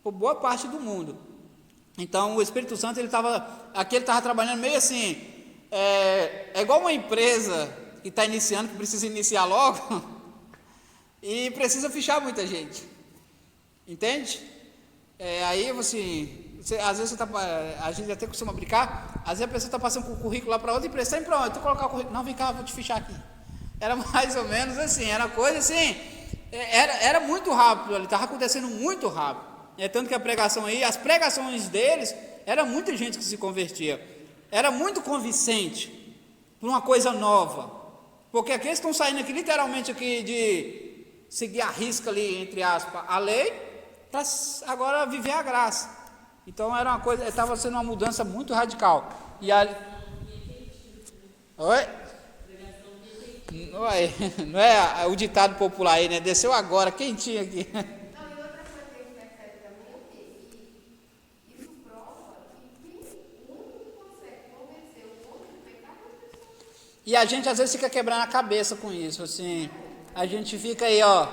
por boa parte do mundo. Então o Espírito Santo, ele estava trabalhando meio assim, igual uma empresa que está iniciando, que precisa iniciar logo, e precisa fichar muita gente, entende? Aí assim, às vezes a gente até costuma brincar, às vezes a pessoa está passando com o currículo lá para outra empresa, está indo para onde? Tu colocar o currículo, não, vem cá, vou te fichar aqui. Era mais ou menos assim, era coisa assim, era muito rápido ali, estava acontecendo muito rápido. Tanto que a pregação aí, as pregações deles, era muita gente que se convertia, era muito convincente para uma coisa nova, porque aqui eles estão saindo aqui literalmente aqui de seguir a risca ali, entre aspas, a lei, para agora viver a graça. Então era uma coisa, estava sendo uma mudança muito radical. Oi? Não é o ditado popular aí, né? Desceu agora, quentinho aqui. Não, e outra coisa que a gente percebe também é que isso prova que o único que consegue convencer o outro do pecado é a pessoa. E a gente às vezes fica quebrando a cabeça com isso, assim. A gente fica aí, ó.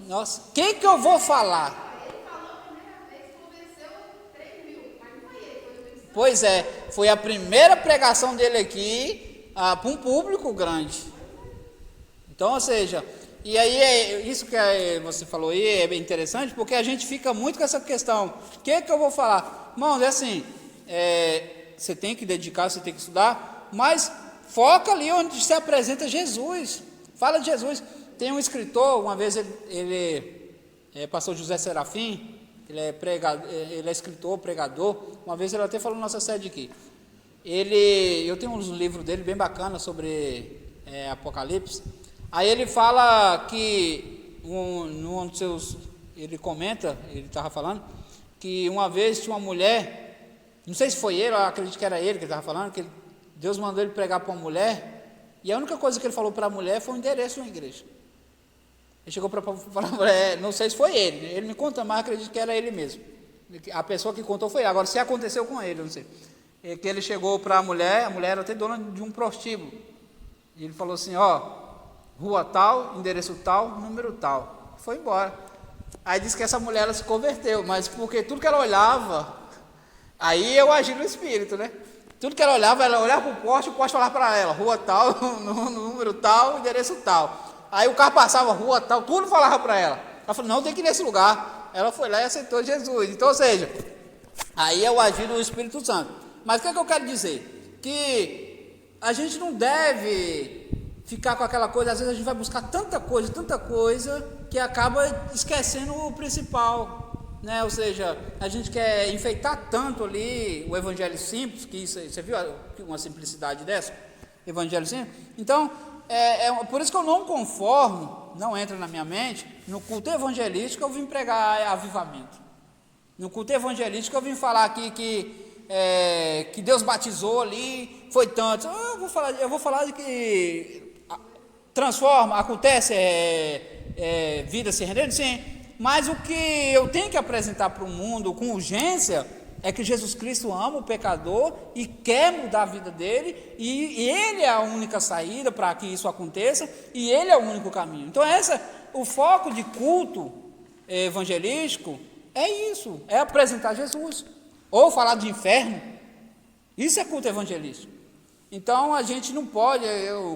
Nossa, quem que eu vou falar? Ele falou a primeira vez, convenceu 3.000, mas não foi ele, foi o Espírito Santo. Pois foi a primeira pregação dele aqui, para um público grande. Então, ou seja, e aí isso que você falou aí é bem interessante, porque a gente fica muito com essa questão. O que eu vou falar? Irmãos, é assim, você tem que dedicar, você tem que estudar, mas foca ali onde se apresenta Jesus. Fala de Jesus. Tem um escritor, uma vez ele pastor José Serafim, ele é escritor, pregador. Uma vez ele até falou na nossa sede aqui. Eu tenho uns livros dele bem bacanas sobre Apocalipse. Aí ele fala que num dos seus, ele comenta, ele estava falando que uma vez tinha uma mulher, não sei se foi ele, eu acredito que era ele que estava falando, que Deus mandou ele pregar para uma mulher, e a única coisa que ele falou para a mulher foi o endereço de uma igreja. Ele chegou para a mulher, não sei se foi ele me conta, mas acredito que era ele mesmo. A pessoa que contou foi ele. Agora, se aconteceu com ele, eu não sei. Que ele chegou para a mulher era até dona de um prostíbulo. E ele falou assim, rua tal, endereço tal, número tal. Foi embora. Aí disse que essa mulher ela se converteu, mas porque tudo que ela olhava, aí eu agi no espírito, né? Tudo que ela olhava para o poste falava para ela, rua tal, número tal, endereço tal. Aí o carro passava, rua tal, tudo falava para ela. Ela falou, não, tem que ir nesse lugar. Ela foi lá e aceitou Jesus. Então, ou seja, aí é o agir do Espírito Santo. Mas o que eu quero dizer? Que a gente não deve ficar com aquela coisa, às vezes a gente vai buscar tanta coisa, que acaba esquecendo o principal, né? Ou seja, a gente quer enfeitar tanto ali o evangelho simples, que isso, você viu uma simplicidade dessa? Evangelho simples? Então, por isso que eu não conformo, não entra na minha mente, no culto evangelístico eu vim pregar avivamento. No culto evangelístico eu vim falar aqui que Deus batizou ali, foi tanto. Eu vou falar de que transforma, acontece, vida se rendendo, sim. Mas o que eu tenho que apresentar para o mundo com urgência é que Jesus Cristo ama o pecador e quer mudar a vida dele, e Ele é a única saída para que isso aconteça, e Ele é o único caminho. Então o foco de culto evangelístico é isso, é apresentar Jesus, ou falar de inferno. Isso é culto evangelístico. Então a gente não pode,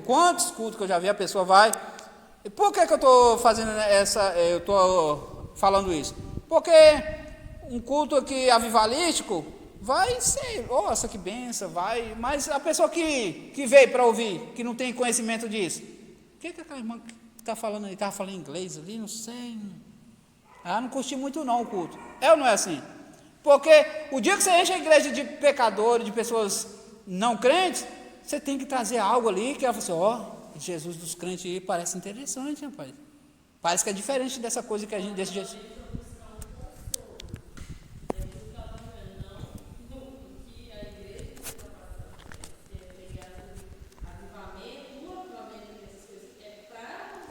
quantos cultos que eu já vi a pessoa vai, e por que eu estou fazendo eu estou falando isso? Porque um culto aqui avivalístico vai ser, nossa, que benção, vai, mas a pessoa que veio para ouvir, que não tem conhecimento disso, o que aquela irmã está falando aí, estava falando inglês ali, não sei, não curti muito não o culto, ou não é assim? Porque o dia que você enche a igreja de pecadores, de pessoas não crentes, você tem que trazer algo ali, que ela fala assim, Jesus dos crentes aí parece interessante, rapaz, parece que é diferente dessa coisa que a gente, desse jeito.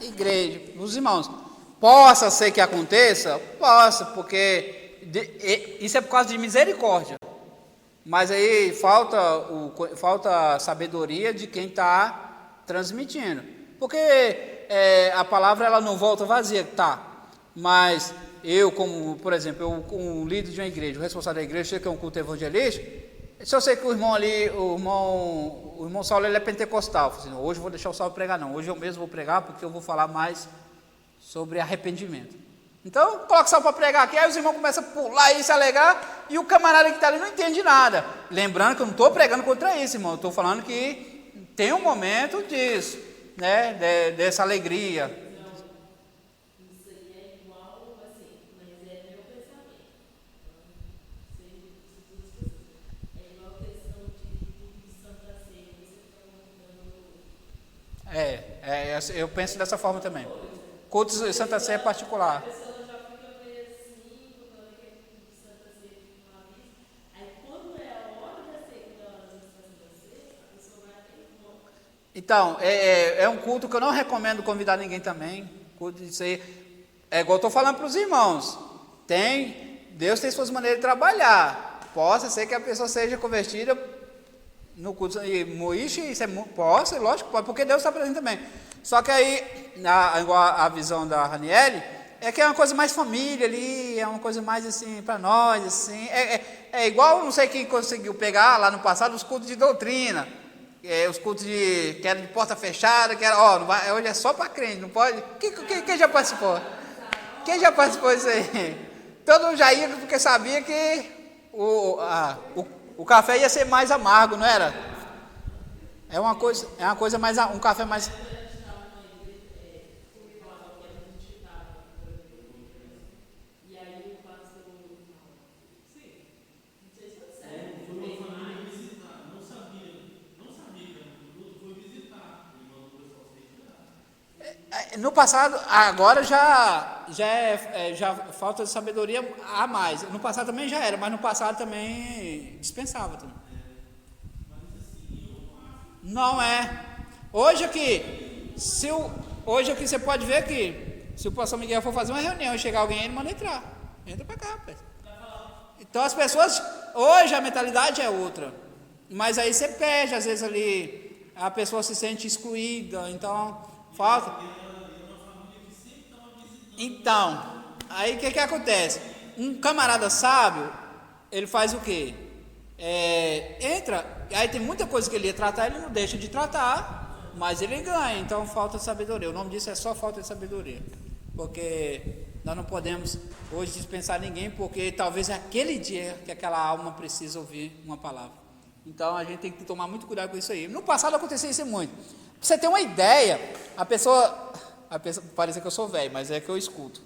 Igreja, os irmãos, possa ser que aconteça, possa, porque isso é por causa de misericórdia, mas aí falta sabedoria de quem está transmitindo, porque a palavra ela não volta vazia, mas eu como, por exemplo, como líder de uma igreja, o responsável da igreja, sei que é um culto evangelístico, se eu sei que o irmão ali, o irmão Saulo, ele é pentecostal, assim, hoje eu vou deixar o Saulo pregar, não, hoje eu mesmo vou pregar, porque eu vou falar mais sobre arrependimento. Então, coloca o Saulo para pregar aqui, aí os irmãos começam a pular e se alegar, e o camarada que está ali não entende nada. Lembrando que eu não estou pregando contra isso, irmão, eu estou falando que tem um momento disso, né, dessa alegria. Eu penso dessa forma também. Culto de Santa Ceia é particular. Então, é um culto que eu não recomendo convidar ninguém também. Culto de ceia. É igual eu estou falando para os irmãos. Deus tem suas maneiras de trabalhar. Possa ser que a pessoa seja convertida no culto. E Moishi, possa, lógico, pode, porque Deus está presente também. Só que aí, igual a visão da Raniele, é que é uma coisa mais família ali, é uma coisa mais assim, para nós, assim. É igual, não sei quem conseguiu pegar lá no passado, os cultos de doutrina. os cultos que era de porta fechada, que era, hoje é só para crente, não pode. Quem já participou? Quem já participou disso aí? Todo mundo já ia porque sabia que o café ia ser mais amargo, não era? É uma coisa mais, um café mais. No passado, agora já falta de sabedoria a mais. No passado também já era, mas no passado também dispensava também. Não é. Hoje aqui você pode ver que se o pastor Miguel for fazer uma reunião e chegar alguém, ele manda entrar. Entra para cá, rapaz. Então as pessoas, hoje a mentalidade é outra. Mas aí você perde, às vezes ali, a pessoa se sente excluída, então falta. Então, aí o que acontece? Um camarada sábio, ele faz o quê? Entra, aí tem muita coisa que ele ia tratar, ele não deixa de tratar, mas ele ganha, então falta de sabedoria. O nome disso é só falta de sabedoria, porque nós não podemos hoje dispensar ninguém, porque talvez é aquele dia que aquela alma precisa ouvir uma palavra. Então a gente tem que tomar muito cuidado com isso aí. No passado acontecia isso muito. Pra você ter uma ideia, a pessoa parece que eu sou velho, mas é que eu escuto.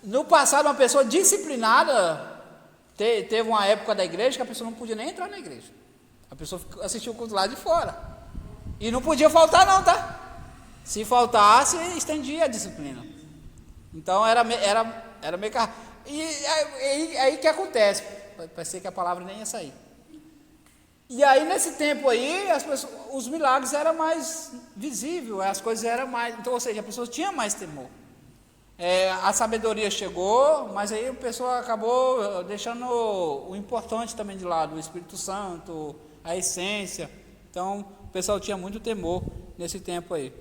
No passado, uma pessoa disciplinada, teve uma época da igreja que a pessoa não podia nem entrar na igreja. A pessoa assistia o culto lá de fora. E não podia faltar não, tá? Se faltasse, estendia a disciplina. Então era meio que... E aí que acontece? Parecia que a palavra nem ia sair. E aí nesse tempo aí, os milagres eram mais visíveis, as coisas eram mais... Então, ou seja, a pessoa tinha mais temor. A sabedoria chegou, mas aí a pessoa acabou deixando o importante também de lado, o Espírito Santo, a essência. Então, o pessoal tinha muito temor nesse tempo aí.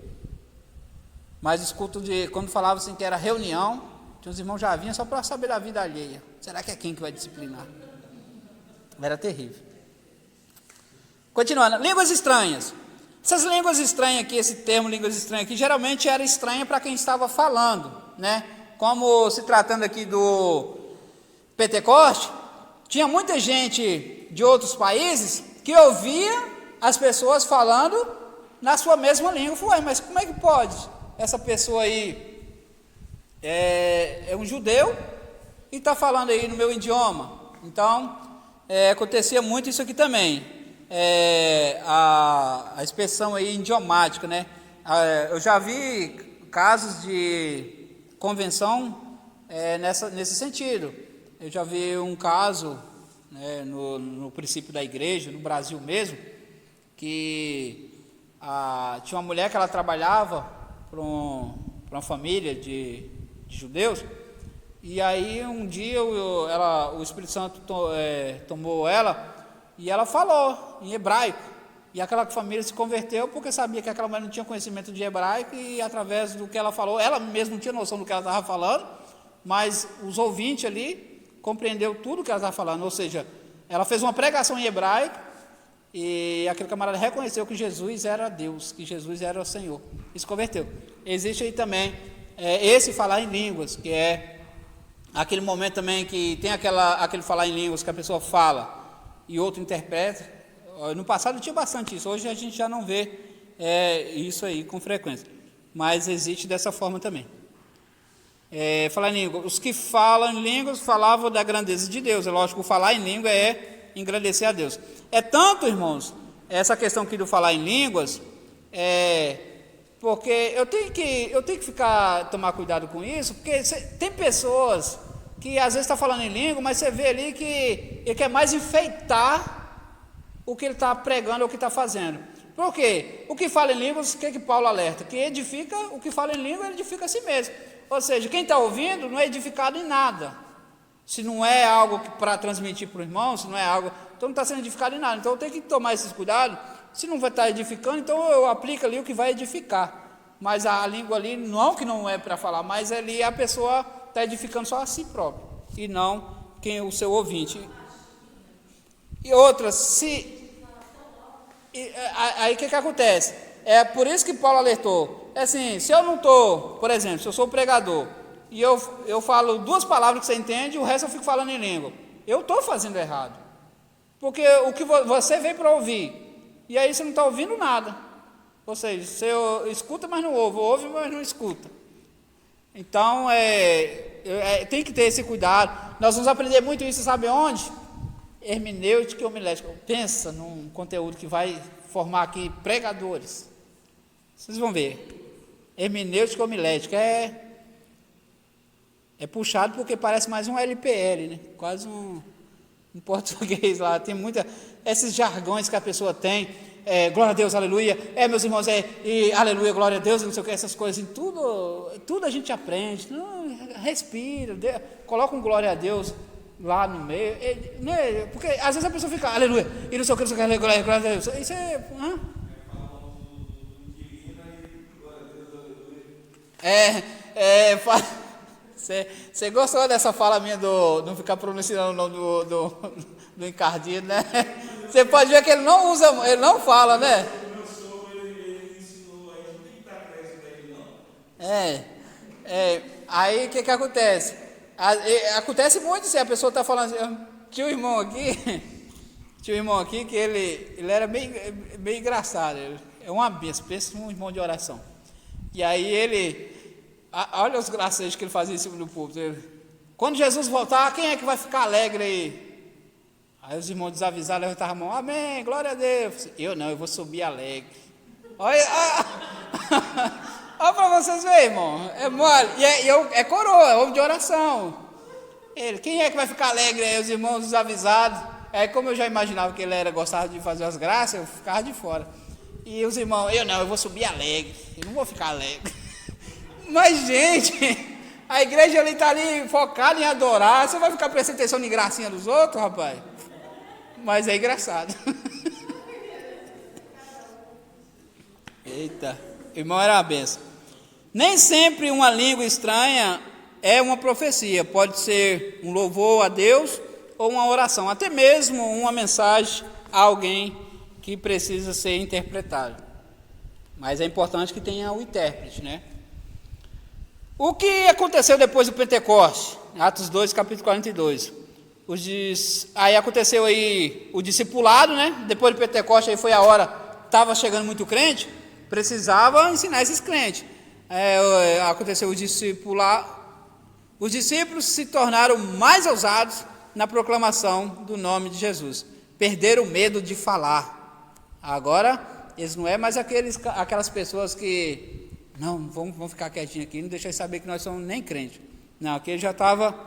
Mas escuto quando falava assim que era reunião, tinha uns irmãos já vinham só para saber da vida alheia. Será que é quem que vai disciplinar? Era terrível. Continuando, línguas estranhas. Essas línguas estranhas aqui, esse termo línguas estranhas aqui, geralmente era estranha para quem estava falando, né? Como se tratando aqui do Pentecoste, tinha muita gente de outros países que ouvia as pessoas falando na sua mesma língua. Falei, mas como é que pode? Essa pessoa aí é um judeu e está falando aí no meu idioma. Então, acontecia muito isso aqui também. A expressão aí idiomática, né? Eu já vi casos de convenção nesse sentido. Eu já vi um caso, né, no princípio da igreja, no Brasil mesmo, que tinha uma mulher que ela trabalhava para uma família de judeus, e aí um dia o Espírito Santo tomou ela, e ela falou em hebraico, e aquela família se converteu porque sabia que aquela mulher não tinha conhecimento de hebraico, e através do que ela falou, ela mesma não tinha noção do que ela estava falando, mas os ouvintes ali compreendeu tudo que ela estava falando, ou seja, ela fez uma pregação em hebraico, e aquele camarada reconheceu que Jesus era Deus, que Jesus era o Senhor, e se converteu. Existe aí também esse falar em línguas, que é aquele momento também que tem aquele falar em línguas que a pessoa fala e outro interpreta. No passado tinha bastante isso, hoje a gente já não vê isso aí com frequência, mas existe dessa forma também. Falar em língua, os que falam em línguas falavam da grandeza de Deus, é lógico, falar em língua é engrandecer a Deus. É tanto, irmãos, essa questão aqui do falar em línguas, porque eu tenho que tomar cuidado com isso, porque tem pessoas que às vezes está falando em língua, mas você vê ali que ele quer mais enfeitar o que ele está pregando ou o que está fazendo. Por quê? O que fala em línguas, o que Paulo alerta? Que edifica, o que fala em língua, ele edifica a si mesmo. Ou seja, quem está ouvindo não é edificado em nada. Se não é algo para transmitir para o irmão, se não é algo... Então não está sendo edificado em nada. Então eu tenho que tomar esses cuidados. Se não vai estar edificando, então eu aplico ali o que vai edificar. Mas a língua ali, não que não é para falar, mas ali a pessoa está edificando só a si próprio, e não o seu ouvinte. E outras, Aí o que acontece? É por isso que Paulo alertou. É assim, se eu não estou, por exemplo, se eu sou pregador, e eu falo 2 palavras que você entende, o resto eu fico falando em língua. Eu estou fazendo errado. Porque o que você veio para ouvir, e aí você não está ouvindo nada. Ou seja, você escuta, mas não ouve, mas não escuta. Então, tem que ter esse cuidado. Nós vamos aprender muito isso, sabe onde? Hermenêutica e homilética. Pensa num conteúdo que vai formar aqui pregadores. Vocês vão ver. Hermenêutica e homilética é puxado porque parece mais um LPL, né? Quase um português lá. Tem esses jargões que a pessoa tem. Glória a Deus, aleluia. Meus irmãos, e aleluia, glória a Deus, não sei o que, essas coisas. Tudo a gente aprende. Não, respira, coloca um glória a Deus lá no meio. Né? Porque às vezes a pessoa fica, aleluia, e não sei o que, não sei o que, glória a Deus. Isso é. Você gostou dessa fala minha do não ficar pronunciando o nome do encardido, né? Você pode ver que ele não usa, ele não fala, né? Meu sogro, ele ensinou, a gente não tem que dar crédito a ele, não. Aí o que acontece? Acontece muito se a pessoa está falando assim, tinha um irmão aqui que ele era bem engraçado, é uma bênção, pensa num irmão de oração. E aí olha os gracejos que ele fazia em cima do púlpito. Quando Jesus voltar, quem é que vai ficar alegre aí? Aí os irmãos desavisados levantavam a mão, amém, glória a Deus. Eu não, eu vou subir alegre. Olha para vocês verem, irmão, é mole. É coroa, é homem de oração. Quem é que vai ficar alegre aí? Os irmãos desavisados. Aí como eu já imaginava que ele gostava de fazer as graças, eu ficava de fora. E os irmãos, eu vou subir alegre, eu não vou ficar alegre. Mas, gente, a igreja está ali focada em adorar. Você vai ficar prestando atenção em gracinha dos outros, rapaz? Mas é engraçado. Eita, irmão, era uma benção. Nem sempre uma língua estranha é uma profecia. Pode ser um louvor a Deus ou uma oração. Até mesmo uma mensagem a alguém que precisa ser interpretado. Mas é importante que tenha o intérprete, né? O que aconteceu depois do Pentecostes? Atos 2, capítulo 42. Aí aconteceu aí o discipulado, né? Depois do Pentecostes, aí foi a hora, estava chegando muito crente, precisava ensinar esses crentes. Aconteceu o discipulado. Os discípulos se tornaram mais ousados na proclamação do nome de Jesus. Perderam o medo de falar. Agora, eles não é mais aquelas pessoas que... Não, vamos ficar quietinho aqui, não deixar eles saber que nós somos nem crentes. Não, aqui ele já estava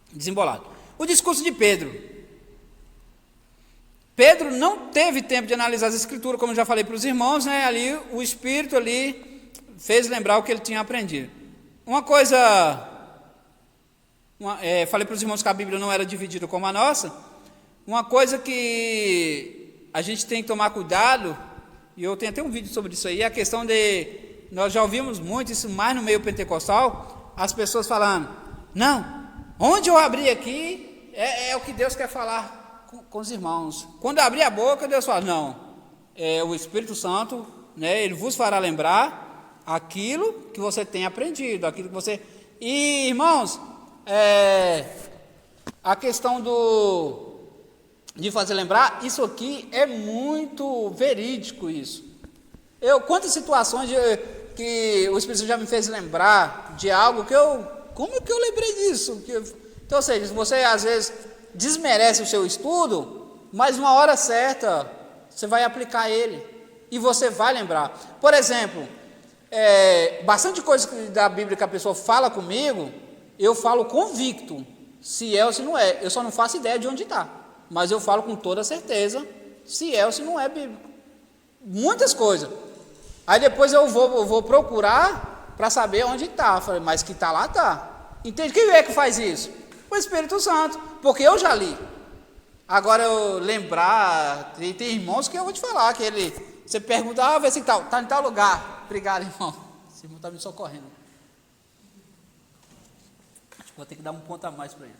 desembolado. O discurso de Pedro. Pedro não teve tempo de analisar as escrituras, como eu já falei para os irmãos, né? Ali, o Espírito ali fez lembrar o que ele tinha aprendido. Uma coisa, falei para os irmãos que a Bíblia não era dividida como a nossa. Uma coisa que a gente tem que tomar cuidado, e eu tenho até um vídeo sobre isso aí, é a questão nós já ouvimos muito isso mais no meio pentecostal, as pessoas falando, não, onde eu abrir aqui, é o que Deus quer falar com os irmãos. Quando eu abrir a boca, Deus fala, não, o Espírito Santo, né, ele vos fará lembrar aquilo que você tem aprendido, aquilo que você... E, irmãos, a questão de fazer lembrar, isso aqui é muito verídico, isso. Quantas situações que o Espírito Santo já me fez lembrar de algo que como que eu lembrei disso? Então, ou seja, você às vezes desmerece o seu estudo, mas uma hora certa você vai aplicar ele e você vai lembrar. Por exemplo, bastante coisa da Bíblia que a pessoa fala comigo, eu falo convicto, se é ou se não é. Eu só não faço ideia de onde está, mas eu falo com toda certeza se é ou se não é bíblico. Muitas coisas. Aí depois eu vou procurar para saber onde está. Falei, mas que está lá, está. Entende? Quem é que faz isso? O Espírito Santo, porque eu já li. Agora eu lembrar, tem irmãos que eu vou te falar, que você pergunta, vê se está em tal lugar. Obrigado, irmão. Esse irmão está me socorrendo. Acho que vou ter que dar um ponto a mais para ele.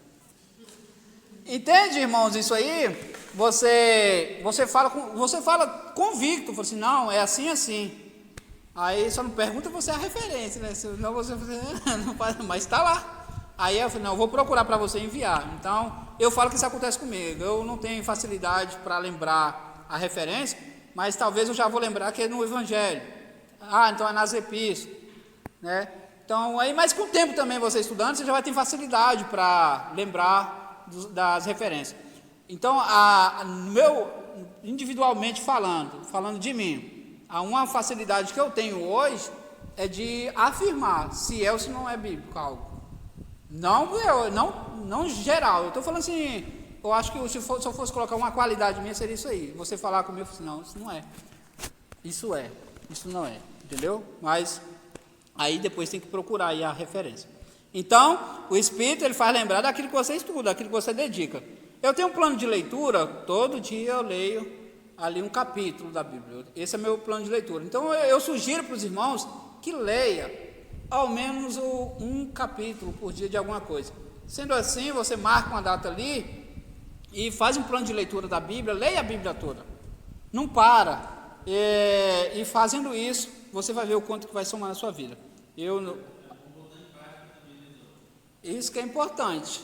Entende, irmãos, isso aí? Você fala convicto, fala assim, não, é assim, assim. Aí só não pergunta você a referência, né? Senão você não faz, mas está lá. Aí eu falei, não, eu vou procurar para você enviar. Então, eu falo que isso acontece comigo. Eu não tenho facilidade para lembrar a referência, mas talvez eu já vou lembrar que é no Evangelho. Ah, então é nas epístolas, né? Então, aí, mas com o tempo também, você estudando, você já vai ter facilidade para lembrar das referências. Então, individualmente falando de mim, uma facilidade que eu tenho hoje é de afirmar se é ou se não é bíblico algo. Não geral. Eu estou falando assim, eu acho que se eu fosse colocar uma qualidade minha, seria isso aí. Você falar comigo, assim, não, isso não é. Isso não é. Entendeu? Mas aí depois tem que procurar aí a referência. Então, o Espírito, ele faz lembrar daquilo que você estuda, daquilo que você dedica. Eu tenho um plano de leitura, todo dia eu leio ali um capítulo da Bíblia. Esse é meu plano de leitura. Então, eu sugiro para os irmãos que leia ao menos um capítulo por dia de alguma coisa. Sendo assim, você marca uma data ali e faz um plano de leitura da Bíblia, leia a Bíblia toda. Não para. E fazendo isso, você vai ver o quanto que vai somar na sua vida. Isso que é importante.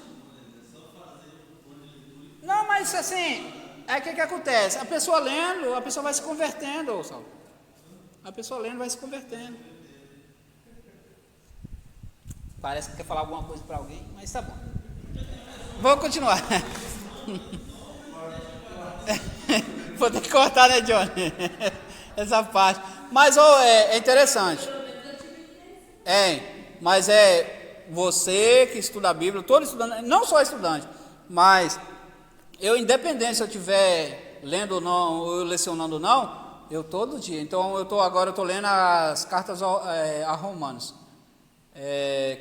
Não, mas assim, o que acontece? A pessoa lendo, a pessoa vai se convertendo, Saulo. A pessoa lendo vai se convertendo. Parece que quer falar alguma coisa para alguém, mas tá bom. Vou continuar. Vou ter que cortar, né, Johnny? Essa parte. Mas é interessante. Mas você que estuda a Bíblia, todo estudante, não só estudante, mas eu, independente se eu estiver lendo ou não, ou lecionando ou não, eu todo dia. Então, agora eu estou lendo as cartas a Romanos.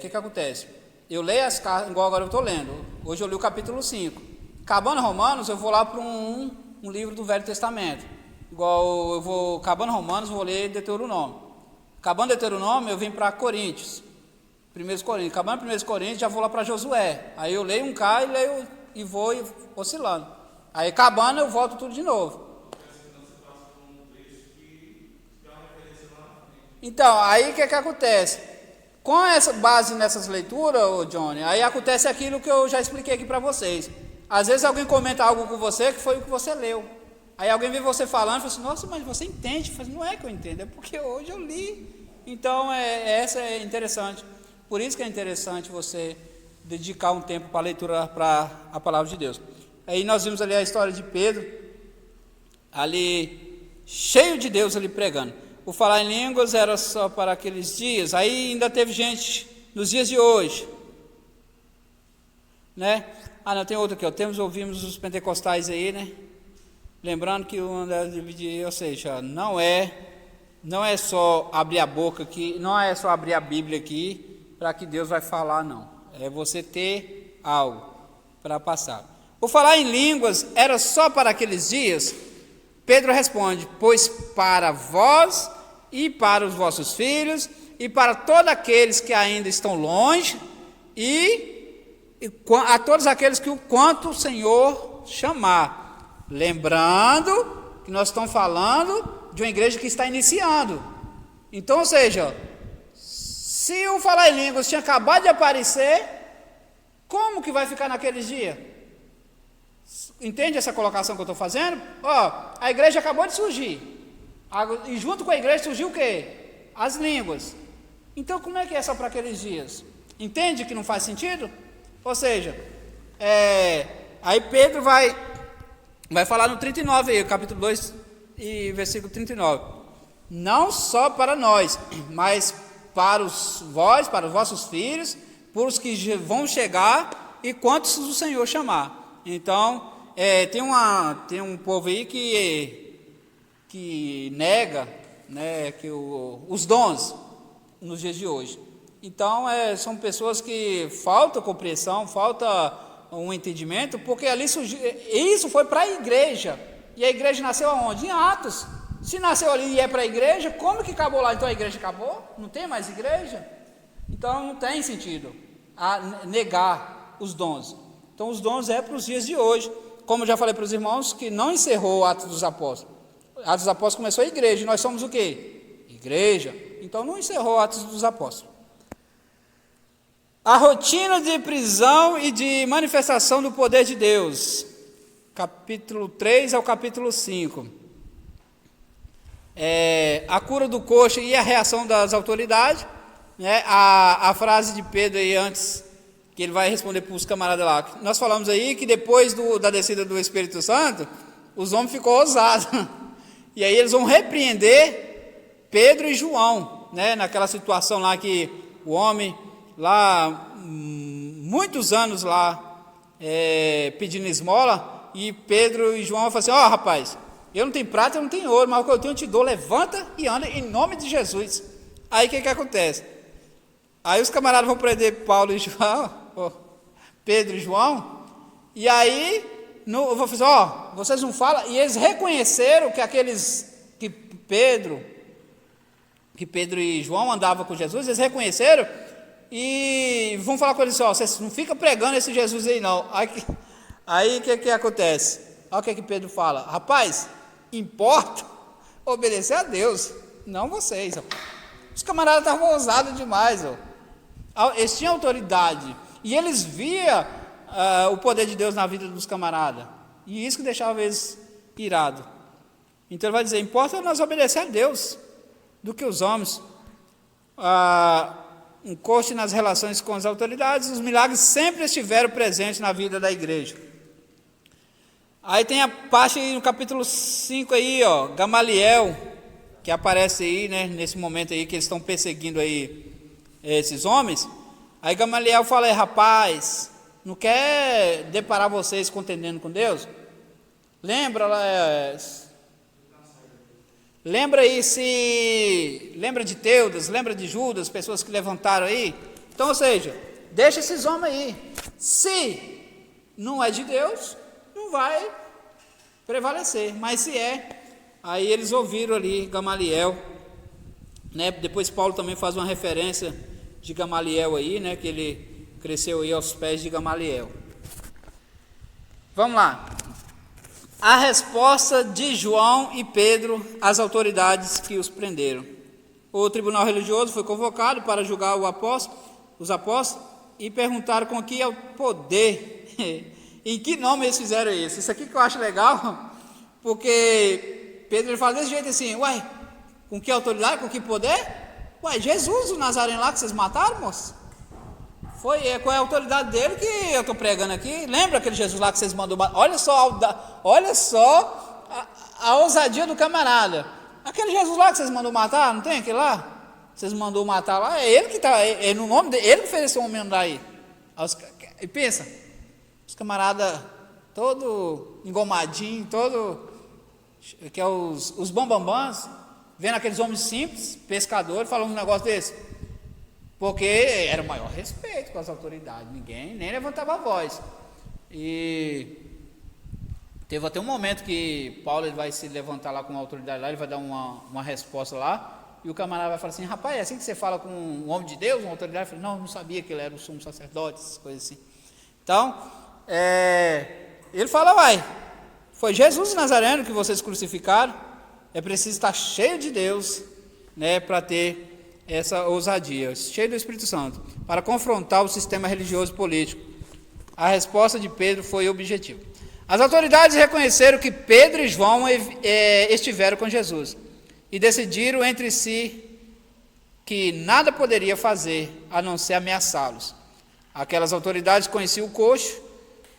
Que acontece? Eu leio as cartas, igual agora eu estou lendo. Hoje eu li o capítulo 5. Acabando Romanos, eu vou lá para um livro do Velho Testamento. Igual eu vou, acabando Romanos, vou ler Deuteronômio. Acabando Deuteronômio, eu vim para Coríntios. 1 Coríntios. Acabando 1 Coríntios, já vou lá para Josué. Aí eu leio um cá e vou oscilando. Aí acabando, eu volto tudo de novo. Então, aí o que acontece? Com essa base nessas leituras, Johnny, aí acontece aquilo que eu já expliquei aqui para vocês. Às vezes alguém comenta algo com você que foi o que você leu. Aí alguém vê você falando e fala assim, nossa, mas você entende? Falo, não é que eu entendo, é porque hoje eu li. Então, essa é interessante. Por isso que é interessante você dedicar um tempo para a leitura, para a palavra de Deus. Aí nós vimos ali a história de Pedro, ali cheio de Deus ali pregando. O falar em línguas era só para aqueles dias. Aí ainda teve gente nos dias de hoje, né? Não, tem outro aqui, ouvimos os pentecostais aí, né? Lembrando que ou seja, não é só abrir a boca aqui, não é só abrir a Bíblia aqui para que Deus vai falar, não. É você ter algo para passar. O falar em línguas era só para aqueles dias? Pedro responde, pois para vós e para os vossos filhos, e para todos aqueles que ainda estão longe, e a todos aqueles que o quanto o Senhor chamar. Lembrando que nós estamos falando de uma igreja que está iniciando. Então, ou seja, se o falar em línguas tinha acabado de aparecer, como que vai ficar naqueles dias? Entende essa colocação que eu estou fazendo? A igreja acabou de surgir. E junto com a igreja surgiu o quê? As línguas. Então, como é que é só para aqueles dias? Entende que não faz sentido? Ou seja, aí Pedro vai falar no 39 aí, capítulo 2 e versículo 39. Não só para nós, mas para os vossos filhos, para os que vão chegar e quantos o Senhor chamar. Então, tem um povo aí que nega, né, que os dons nos dias de hoje. Então, são pessoas que falta compreensão, falta um entendimento, porque ali surgiu, isso foi para a igreja, e a igreja nasceu aonde? Em Atos. Se nasceu ali e é para a igreja, como que acabou lá? Então a igreja acabou? Não tem mais igreja? Então não tem sentido negar os dons. Então os dons é para os dias de hoje. Como eu já falei para os irmãos, que não encerrou o Atos dos Apóstolos. Atos dos Apóstolos começou a igreja, e nós somos o quê? Igreja. Então não encerrou o Atos dos Apóstolos. A rotina de prisão e de manifestação do poder de Deus. Capítulo 3 ao capítulo 5. A cura do coxo e a reação das autoridades. Né? A frase de Pedro aí antes, que ele vai responder para os camaradas lá. Nós falamos aí que depois da descida do Espírito Santo, os homens ficou ousados. E aí eles vão repreender Pedro e João, né? Naquela situação lá que o homem, lá, muitos anos lá, pedindo esmola, e Pedro e João falam assim, ó rapaz, eu não tenho prata, eu não tenho ouro, mas o que eu tenho eu te dou, levanta e anda em nome de Jesus. Aí o que acontece? Aí os camaradas vão prender Paulo e João, Pedro e João, e aí eu vou fazer, vocês não falam, e eles reconheceram que Pedro e João andavam com Jesus, eles reconheceram, e vão falar com eles assim, vocês não ficam pregando esse Jesus aí não. Aí o que acontece? Olha o que Pedro fala, rapaz, importa obedecer a Deus, não vocês. Os camaradas estavam ousados demais, eles tinham autoridade, e eles viam o poder de Deus na vida dos camaradas, e isso que deixava eles irados. Então ele vai dizer, importa nós obedecer a Deus, do que os homens. Um corte nas relações com as autoridades, os milagres sempre estiveram presentes na vida da igreja. Aí tem a parte aí no capítulo 5 aí, Gamaliel, que aparece aí, né, nesse momento aí que eles estão perseguindo aí esses homens. Aí Gamaliel fala, rapaz, não quer deparar vocês contendendo com Deus? Lembra aí, lembra de Teudas, lembra de Judas, pessoas que levantaram aí? Então, ou seja, deixa esses homens aí. Se não é de Deus, não vai prevalecer, mas se é, aí eles ouviram ali Gamaliel, né? Depois Paulo também faz uma referência de Gamaliel aí, né? Que ele cresceu aí aos pés de Gamaliel. Vamos lá. A resposta de João e Pedro às autoridades que os prenderam. O tribunal religioso foi convocado para julgar os apóstolos e perguntaram com que poder, em que nome eles fizeram isso. Isso aqui que eu acho legal, porque Pedro ele fala desse jeito assim, com que autoridade, com que poder? Jesus, o Nazareno lá que vocês mataram, moço? Qual é a autoridade dele que eu estou pregando aqui? Lembra aquele Jesus lá que vocês mandou matar? Olha só a ousadia do camarada. Aquele Jesus lá que vocês mandou matar, não tem aquele lá? Vocês mandou matar lá, é ele que está, é no nome dele, ele que fez esse homem andar aí. E pensa, os camaradas todo engomadinho, todo, que é os bambambãs, vendo aqueles homens simples, pescadores, falando um negócio desse. Porque era o maior respeito com as autoridades, ninguém nem levantava a voz. E teve até um momento que Paulo ele vai se levantar lá com a autoridade lá, ele vai dar uma resposta lá, e o camarada vai falar assim, rapaz, é assim que você fala com um homem de Deus, uma autoridade? Eu falei, não sabia que ele era o sumo sacerdote, essas coisas assim. Então, ele fala, foi Jesus Nazareno que vocês crucificaram, é preciso estar cheio de Deus, né, para ter essa ousadia, cheio do Espírito Santo, para confrontar o sistema religioso e político. A resposta de Pedro foi objetiva. As autoridades reconheceram que Pedro e João estiveram com Jesus e decidiram entre si que nada poderia fazer a não ser ameaçá-los. Aquelas autoridades conheciam o coxo,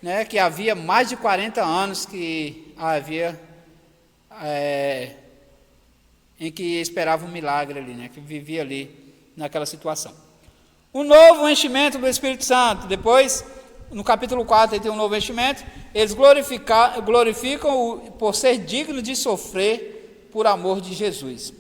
né, que havia mais de 40 anos que havia em que esperava um milagre ali, né, que vivia ali naquela situação. O novo enchimento do Espírito Santo, depois, no capítulo 4, ele tem um novo enchimento, eles glorificam por ser digno de sofrer por amor de Jesus.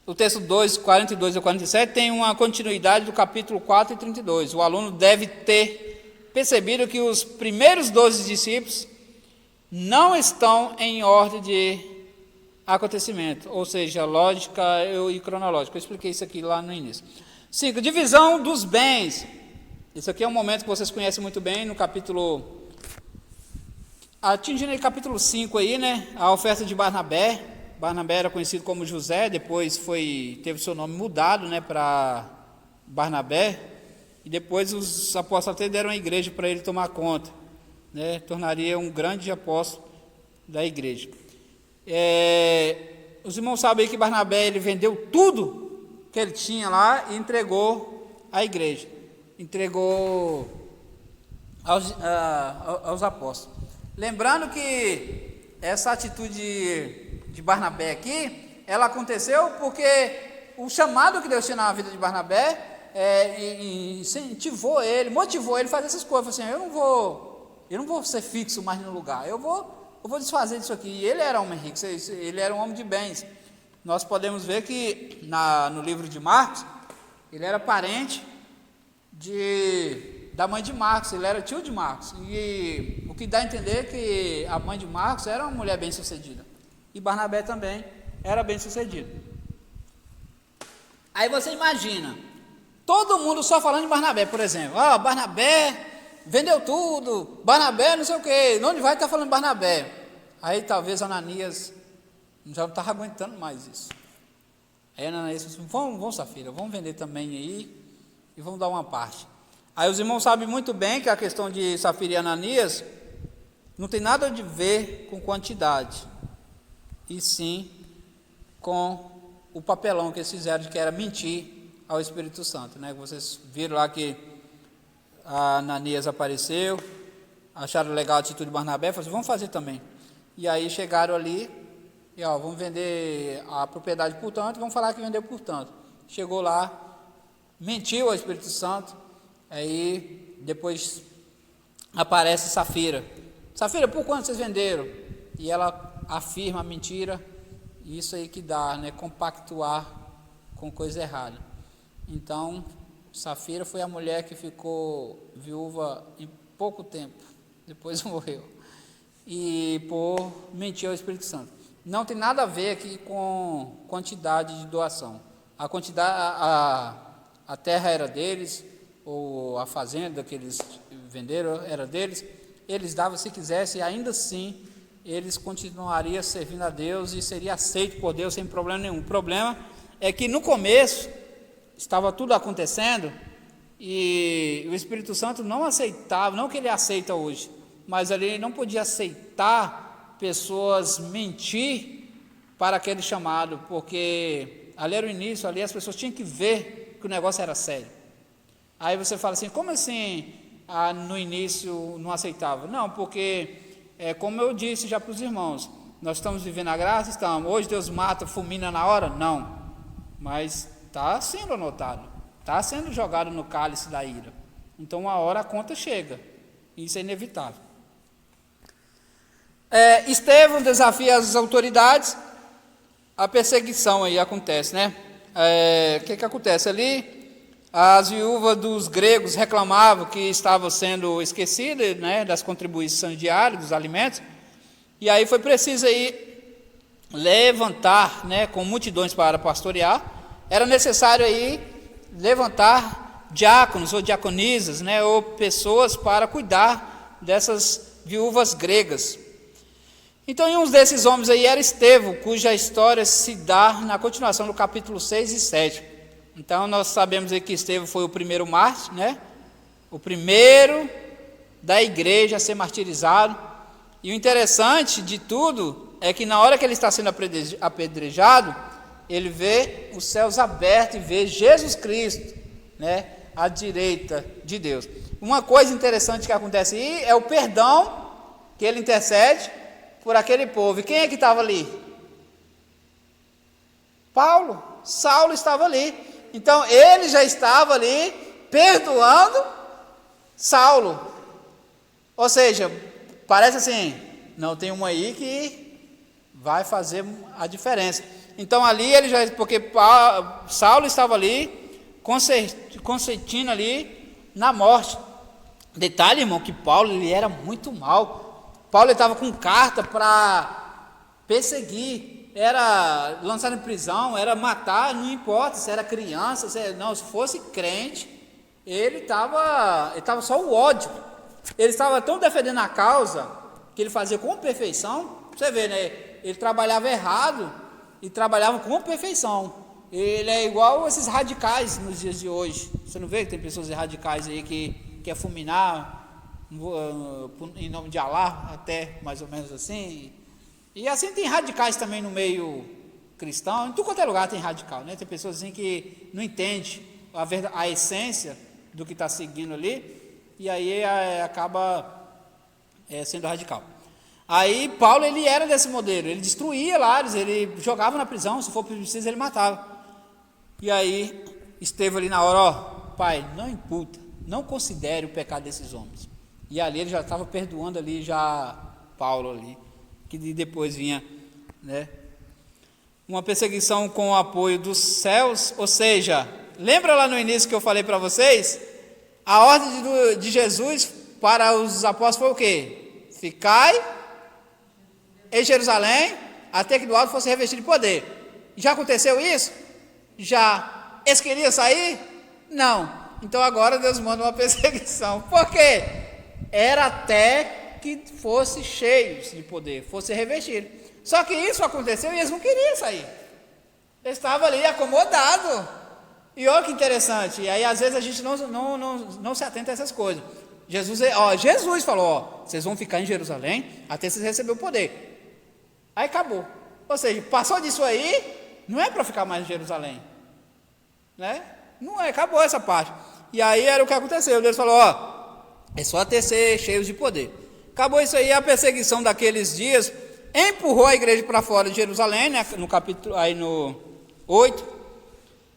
O texto 2, 42 a 47, tem uma continuidade do capítulo 4 e 32. O aluno deve ter percebido que os primeiros 12 discípulos não estão em ordem de acontecimento, ou seja, lógica e cronológica. Eu expliquei isso aqui lá no início. 5. Divisão dos bens. Isso aqui é um momento que vocês conhecem muito bem, no capítulo... Atingindo o capítulo 5 aí, né? A oferta de Barnabé. Barnabé era conhecido como José, depois teve seu nome mudado, né, para Barnabé. E depois os apóstolos até deram a igreja para ele tomar conta, né? Tornaria um grande apóstolo da igreja. Os irmãos sabem que Barnabé ele vendeu tudo que ele tinha lá e entregou à igreja, entregou aos apóstolos. Lembrando que essa atitude de Barnabé aqui, ela aconteceu porque o chamado que Deus tinha na vida de Barnabé incentivou ele, motivou ele a fazer essas coisas. Assim, eu não vou ser fixo mais no lugar, eu vou desfazer disso aqui. E ele era um homem rico, ele era um homem de bens. Nós podemos ver que no livro de Marcos, ele era parente da mãe de Marcos, ele era tio de Marcos. E o que dá a entender é que a mãe de Marcos era uma mulher bem sucedida. E Barnabé também era bem sucedido. Aí você imagina, todo mundo só falando de Barnabé, por exemplo. Barnabé vendeu tudo, Barnabé não sei o quê, onde vai estar falando de Barnabé? Aí talvez Ananias já não estava aguentando mais isso. Aí Ananias disse, vamos Safira, vamos vender também aí e vamos dar uma parte. Aí os irmãos sabem muito bem que a questão de Safira e Ananias não tem nada a ver com quantidade, e sim com o papelão que eles fizeram, que era mentir ao Espírito Santo, né? Vocês viram lá que a Ananias apareceu, acharam legal a atitude de Barnabé, falaram assim, vamos fazer também. E aí chegaram ali, e vamos vender a propriedade por tanto, vamos falar que vendeu por tanto. Chegou lá, mentiu ao Espírito Santo, aí depois aparece Safira. Safira, por quanto vocês venderam? E ela afirma a mentira, isso aí que dá, né? Compactuar com coisa errada. Então, Safira foi a mulher que ficou viúva em pouco tempo, depois morreu, e por mentir ao Espírito Santo. Não tem nada a ver aqui com quantidade de doação. A terra era deles, ou a fazenda que eles venderam era deles, eles davam se quisessem, e ainda assim eles continuariam servindo a Deus e seria aceito por Deus sem problema nenhum. O problema é que no começo estava tudo acontecendo e o Espírito Santo não aceitava, não que ele aceita hoje, mas ele não podia aceitar pessoas mentir para aquele chamado, porque ali era o início, ali as pessoas tinham que ver que o negócio era sério. Aí você fala assim, como assim no início não aceitava? Não, porque como eu disse já para os irmãos, nós estamos vivendo a graça, estamos. Hoje Deus mata, fulmina na hora? Não, mas está sendo anotado, está sendo jogado no cálice da ira. Então uma hora a conta chega, isso é inevitável. Estevão desafia as autoridades, a perseguição aí acontece, né? O que acontece ali? As viúvas dos gregos reclamavam que estavam sendo esquecidas, né, das contribuições diárias, dos alimentos, e aí foi preciso aí levantar, né, com multidões para pastorear, era necessário aí levantar diáconos ou diaconisas, né, ou pessoas para cuidar dessas viúvas gregas. Então, um desses homens aí era Estevão, cuja história se dá na continuação do capítulo 6 e 7. Então, nós sabemos aí que Estevão foi o primeiro mártir, né? O primeiro da igreja a ser martirizado. E o interessante de tudo é que na hora que ele está sendo apedrejado, ele vê os céus abertos e vê Jesus Cristo, né? À direita de Deus. Uma coisa interessante que acontece aí é o perdão que ele intercede por aquele povo. E quem é que estava ali? Saulo estava ali. Então ele já estava ali perdoando Saulo. Ou seja, parece assim, não, tem um aí que vai fazer a diferença. Então ali ele já, porque Saulo estava ali consentindo ali na morte. Detalhe, irmão, que Paulo ele era muito mal. Paulo estava com carta para perseguir, era lançar em prisão, era matar, não importa se era criança, se fosse crente, ele estava só o ódio. Ele estava tão defendendo a causa que ele fazia com perfeição. Você vê, né? Ele trabalhava errado e trabalhava com perfeição. Ele é igual esses radicais nos dias de hoje. Você não vê que tem pessoas radicais aí que quer fulminar em nome de Alá, até mais ou menos assim. E assim tem radicais também no meio cristão. Em tudo quanto é lugar tem radical, né? Tem pessoas assim que não entendem a essência do que está seguindo ali, e aí acaba sendo radical. Aí Paulo, ele era desse modelo, ele destruía lares, ele jogava na prisão, se for preciso ele matava. E aí Estevão ali na hora, ó, pai, não imputa, não considere o pecado desses homens. E ali ele já estava perdoando ali já Paulo ali, que depois vinha, né, uma perseguição com o apoio dos céus. Ou seja, lembra lá no início que eu falei para vocês? A ordem de Jesus para os apóstolos foi o quê? Ficai em Jerusalém até que do alto fosse revestido de poder. Já aconteceu isso? Já. Eles queriam sair? Não. Então agora Deus manda uma perseguição. Por quê? Era até que fosse cheios de poder, fosse revestido. Só que isso aconteceu e eles não queriam sair. Eles estavam ali acomodados. E olha que interessante. E aí às vezes a gente não se atenta a essas coisas. Jesus falou, ó, vocês vão ficar em Jerusalém até vocês receberem o poder. Aí acabou. Ou seja, passou disso aí, não é para ficar mais em Jerusalém, né? Não é, acabou essa parte. E aí era o que aconteceu. Deus falou, ó, é só até ser cheios de poder. Acabou isso aí, a perseguição daqueles dias empurrou a igreja para fora de Jerusalém, né, no capítulo aí no 8,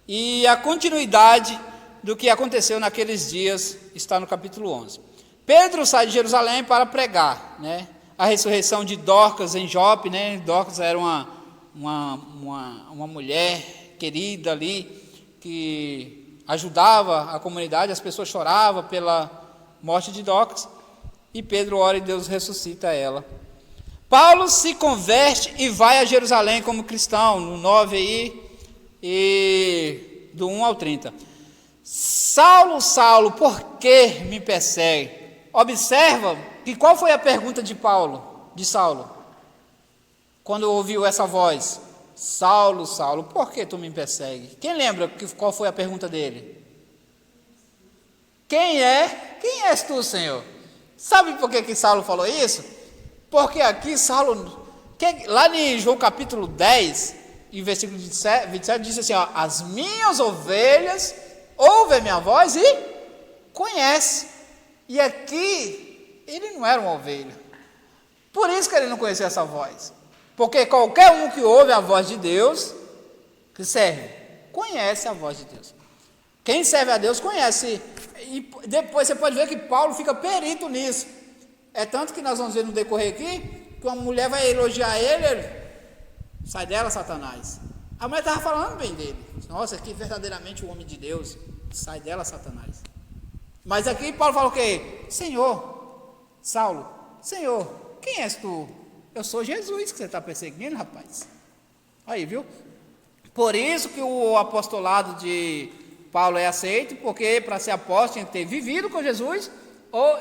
e a continuidade do que aconteceu naqueles dias está no capítulo 11. Pedro sai de Jerusalém para pregar, né, a ressurreição de Dorcas em Jope, né? Dorcas era uma mulher querida ali, que ajudava a comunidade, as pessoas choravam pela morte de Dorcas, e Pedro ora e Deus ressuscita ela. Paulo se converte e vai a Jerusalém como cristão, no 9 aí, e do 1 ao 30. Saulo, Saulo, por que me persegue? Observa que qual foi a pergunta de Saulo, quando ouviu essa voz? Saulo, Saulo, por que tu me persegue? Quem lembra qual foi a pergunta dele? Quem és tu, Senhor? Sabe por que Saulo falou isso? Porque aqui Saulo, lá em João capítulo 10, em versículo 27, diz assim, ó, as minhas ovelhas ouvem a minha voz e conhecem. E aqui, ele não era uma ovelha. Por isso que ele não conhecia essa voz. Porque qualquer um que ouve a voz de Deus, que serve, conhece a voz de Deus. Quem serve a Deus conhece. E depois você pode ver que Paulo fica perito nisso. É tanto que nós vamos ver no decorrer aqui, que uma mulher vai elogiar ele, sai dela, Satanás. A mulher estava falando bem dele. Nossa, que verdadeiramente o homem de Deus. Sai dela, Satanás. Mas aqui Paulo fala o quê? Senhor, Saulo, Senhor, quem és tu? Eu sou Jesus que você está perseguindo, rapaz. Aí, viu? Por isso que o apostolado de Paulo é aceito, porque para ser apóstolo tinha que ter vivido com Jesus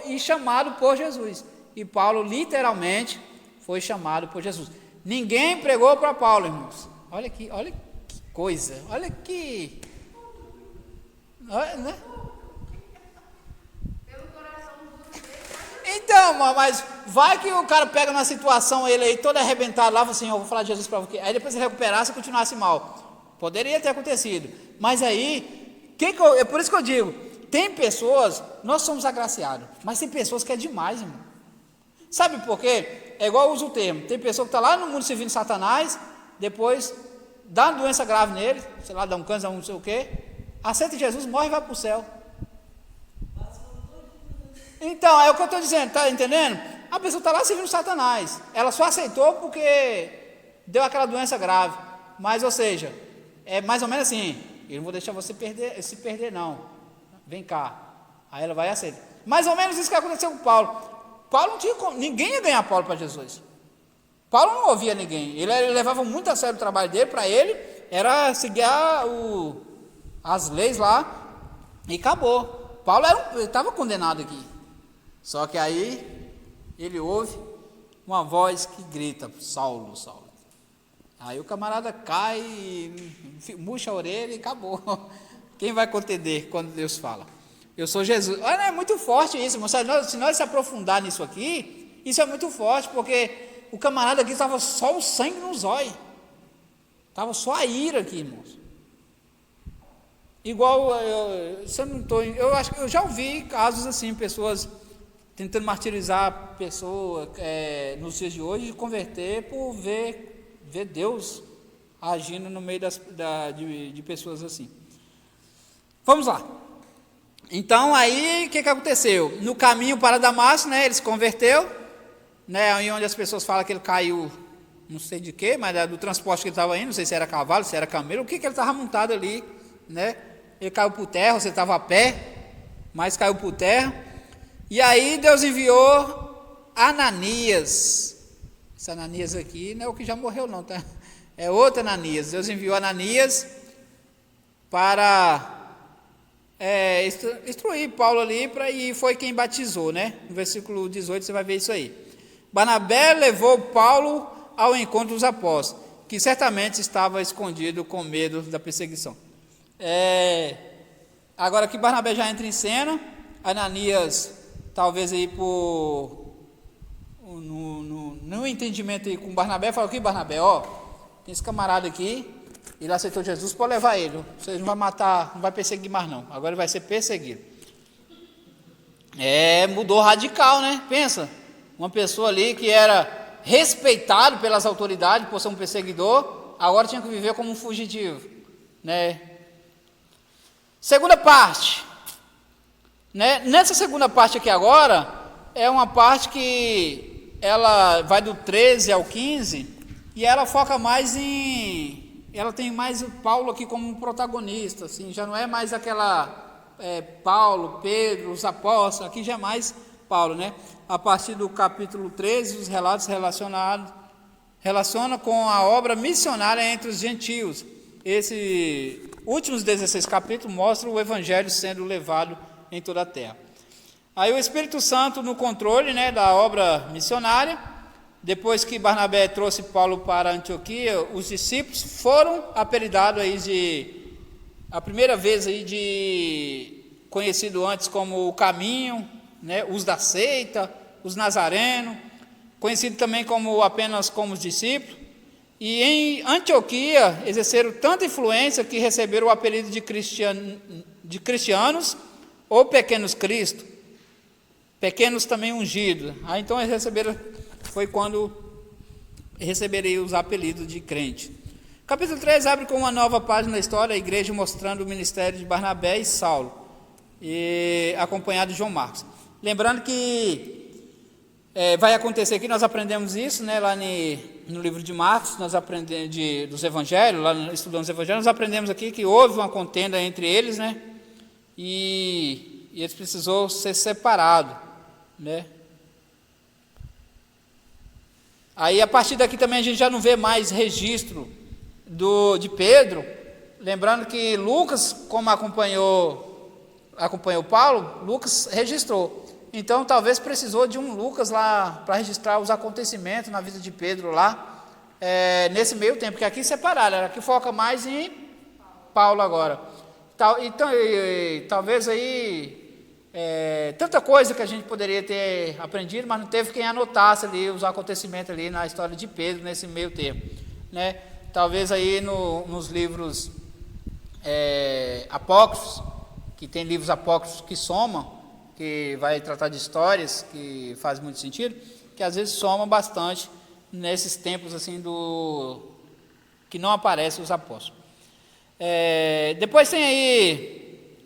e chamado por Jesus. E Paulo literalmente foi chamado por Jesus. Ninguém pregou para Paulo, irmãos. Olha que coisa, olha que... Né? Então, mas vai que o cara pega na situação, ele aí todo arrebentado lá, fala assim, eu vou falar de Jesus para você. Aí depois ele recuperasse e continuasse mal. Poderia ter acontecido. Mas aí, é por isso que eu digo, tem pessoas, nós somos agraciados, mas tem pessoas que é demais, irmão. Sabe por quê? É igual eu uso o termo, tem pessoa que está lá no mundo servindo Satanás, depois dá uma doença grave nele, sei lá, dá um câncer, não sei o quê, aceita Jesus, morre e vai para o céu. Então, é o que eu estou dizendo, está entendendo? A pessoa está lá servindo Satanás, ela só aceitou porque deu aquela doença grave, mas, ou seja, é mais ou menos assim, eu não vou deixar você se perder não, vem cá, aí ela vai e aceita. Mais ou menos isso que aconteceu com Paulo. Paulo não tinha como, ninguém ia ganhar Paulo para Jesus. Paulo não ouvia ninguém, ele levava muito a sério o trabalho dele, para ele era seguir as leis lá e acabou. Paulo estava condenado aqui. Só que aí ele ouve uma voz que grita: Saulo, Saulo. Aí o camarada cai, murcha a orelha e acabou. Quem vai contender quando Deus fala? Eu sou Jesus. Olha, é muito forte isso, irmão. Se nós se aprofundar nisso aqui, isso é muito forte, porque o camarada aqui estava só o sangue nos olhos. Estava só a ira aqui, irmãos. Igual, eu acho que eu já ouvi casos assim, pessoas tentando martirizar a pessoa nos dias de hoje, de converter por ver Deus agindo no meio de pessoas assim. Vamos lá. Então, aí, o que aconteceu? No caminho para Damasco, né, ele se converteu, né, aí onde as pessoas falam que ele caiu, não sei de quê, mas do transporte que ele estava indo, não sei se era cavalo, se era camelo, o que ele estava montado ali, né? Ele caiu por terra, você estava a pé, mas caiu por terra. E aí Deus enviou Ananias. Esse Ananias aqui não é o que já morreu não, tá? É outro Ananias. Deus enviou Ananias para instruir Paulo ali, e foi quem batizou, né? No versículo 18 você vai ver isso aí. Barnabé levou Paulo ao encontro dos apóstolos, que certamente estava escondido com medo da perseguição. Agora que Barnabé já entra em cena, Ananias, talvez aí no entendimento aí com Barnabé, fala: o que, Barnabé? Tem esse camarada aqui, ele aceitou Jesus, pode levar ele, você não vai matar, não vai perseguir mais não, agora ele vai ser perseguido. Mudou radical, né? Pensa, uma pessoa ali que era respeitado pelas autoridades por ser um perseguidor, agora tinha que viver como um fugitivo, né? Segunda parte, né? Nessa segunda parte aqui agora, é uma parte que ela vai do 13 ao 15, e ela foca mais ela tem mais o Paulo aqui como um protagonista, assim, já não é mais aquela Paulo, Pedro, os apóstolos, aqui já é mais Paulo, né? A partir do capítulo 13, os relatos relacionam com a obra missionária entre os gentios. Esses últimos 16 capítulos mostram o evangelho sendo levado em toda a terra. Aí o Espírito Santo no controle, né, da obra missionária. Depois que Barnabé trouxe Paulo para Antioquia, os discípulos foram apelidados aí a primeira vez aí conhecido antes como o caminho, né, os da seita, os nazarenos, conhecido também apenas como os discípulos. E em Antioquia exerceram tanta influência que receberam o apelido de cristianos ou pequenos Cristo, pequenos também ungidos. Então eles foi quando receberam os apelidos de crente. Capítulo 3 abre com uma nova página da história, a igreja mostrando o ministério de Barnabé e Saulo, acompanhado de João Marcos. Lembrando que vai acontecer aqui, nós aprendemos isso, né, lá no livro de Marcos, nós aprendemos dos evangelhos, lá estudando os evangelhos, nós aprendemos aqui que houve uma contenda entre eles, né, e eles precisou ser separado, né. Aí a partir daqui também a gente já não vê mais registro de Pedro, lembrando que Lucas, como acompanhou Paulo, Lucas registrou. Então, talvez precisou de um Lucas lá para registrar os acontecimentos na vida de Pedro lá, nesse meio tempo, porque aqui separaram, aqui foca mais em Paulo agora. Então, talvez aí, tanta coisa que a gente poderia ter aprendido, mas não teve quem anotasse ali os acontecimentos ali na história de Pedro, nesse meio tempo, né? Talvez aí nos livros apócrifos, que tem livros apócrifos que somam, que vai tratar de histórias, que faz muito sentido, que às vezes soma bastante nesses tempos assim que não aparecem os apóstolos. Depois tem aí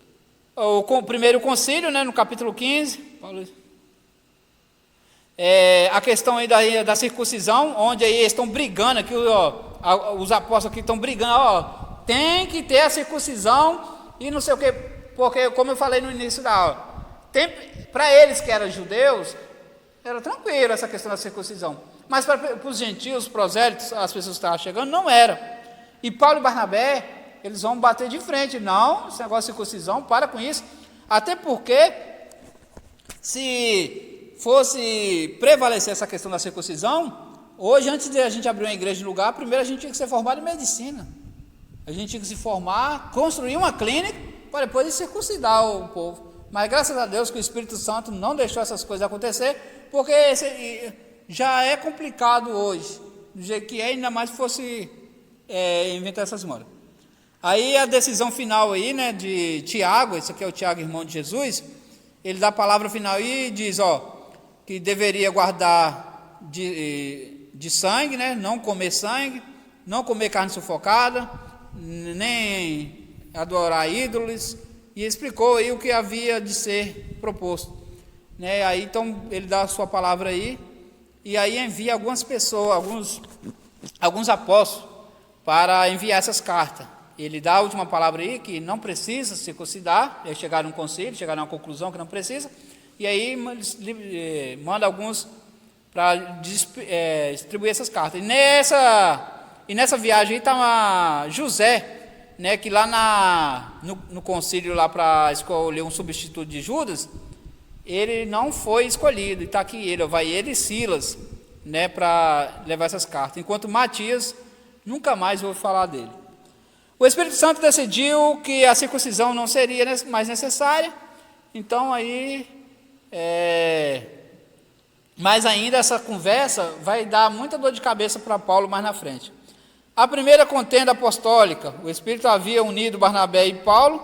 o primeiro concílio, né, no capítulo 15, a questão aí da circuncisão, onde aí eles estão brigando, aqui, os apóstolos aqui estão brigando, tem que ter a circuncisão e não sei o que, porque como eu falei no início da aula, para eles que eram judeus, era tranquilo essa questão da circuncisão, mas para os gentios, prosélitos, as pessoas que estavam chegando, não era. E Paulo e Barnabé, eles vão bater de frente, não, esse negócio de circuncisão, para com isso. Até porque, se fosse prevalecer essa questão da circuncisão, hoje, antes de a gente abrir uma igreja no lugar, primeiro a gente tinha que ser formado em medicina. A gente tinha que se formar, construir uma clínica, para depois circuncidar o povo. Mas graças a Deus que o Espírito Santo não deixou essas coisas acontecer, porque já é complicado hoje, do jeito que é, ainda mais se fosse inventar essas modas. Aí a decisão final aí, né, de Tiago, esse aqui é o Tiago, irmão de Jesus, ele dá a palavra final e diz, que deveria guardar de sangue, né, não comer sangue, não comer carne sufocada, nem adorar ídolos, e explicou aí o que havia de ser proposto, né? Aí então ele dá a sua palavra aí, e aí envia algumas pessoas, alguns apóstolos, para enviar essas cartas. Ele dá a última palavra aí, que não precisa circuncidar, eles chegaram a um concílio, chegaram a uma conclusão que não precisa, e aí manda alguns para distribuir essas cartas. E nessa viagem aí estava José, né, que lá no concílio lá para escolher um substituto de Judas, ele não foi escolhido, e está aqui ele e Silas, né, para levar essas cartas, enquanto Matias, nunca mais ouvi falar dele. O Espírito Santo decidiu que a circuncisão não seria mais necessária, então aí, mas ainda essa conversa vai dar muita dor de cabeça para Paulo mais na frente. A primeira contenda apostólica, o Espírito havia unido Barnabé e Paulo,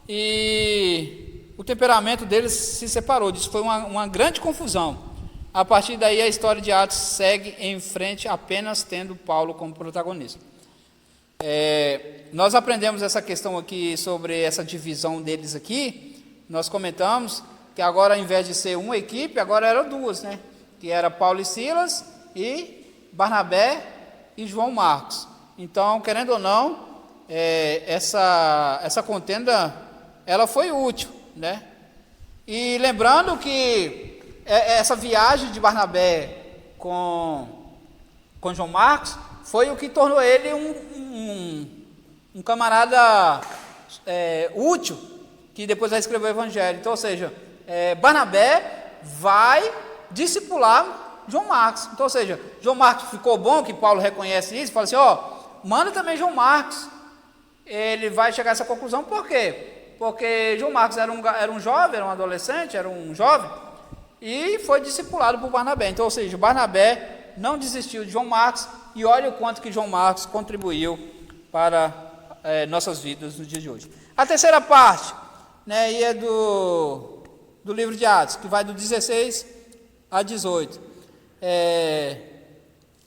e o temperamento deles se separou. Isso foi uma grande confusão. A partir daí a história de Atos segue em frente, apenas tendo Paulo como protagonista. Nós aprendemos essa questão aqui sobre essa divisão deles aqui. Nós comentamos que agora, ao invés de ser uma equipe, agora eram duas, né? Que era Paulo e Silas e Barnabé e João Marcos. Então, querendo ou não, essa contenda, ela foi útil, né? E lembrando que essa viagem de Barnabé com João Marcos foi o que tornou ele um camarada útil, que depois vai escrever o Evangelho. Então, ou seja, Barnabé vai discipular João Marcos. Então, ou seja, João Marcos ficou bom, que Paulo reconhece isso, fala assim, manda também João Marcos. Ele vai chegar a essa conclusão, por quê? Porque João Marcos era um jovem, era um adolescente, era um jovem, e foi discipulado por Barnabé. Então, ou seja, Barnabé não desistiu de João Marcos, e olha o quanto que João Marcos contribuiu para nossas vidas no dia de hoje. A terceira parte, né, e é do livro de Atos, que vai do 16 a 18.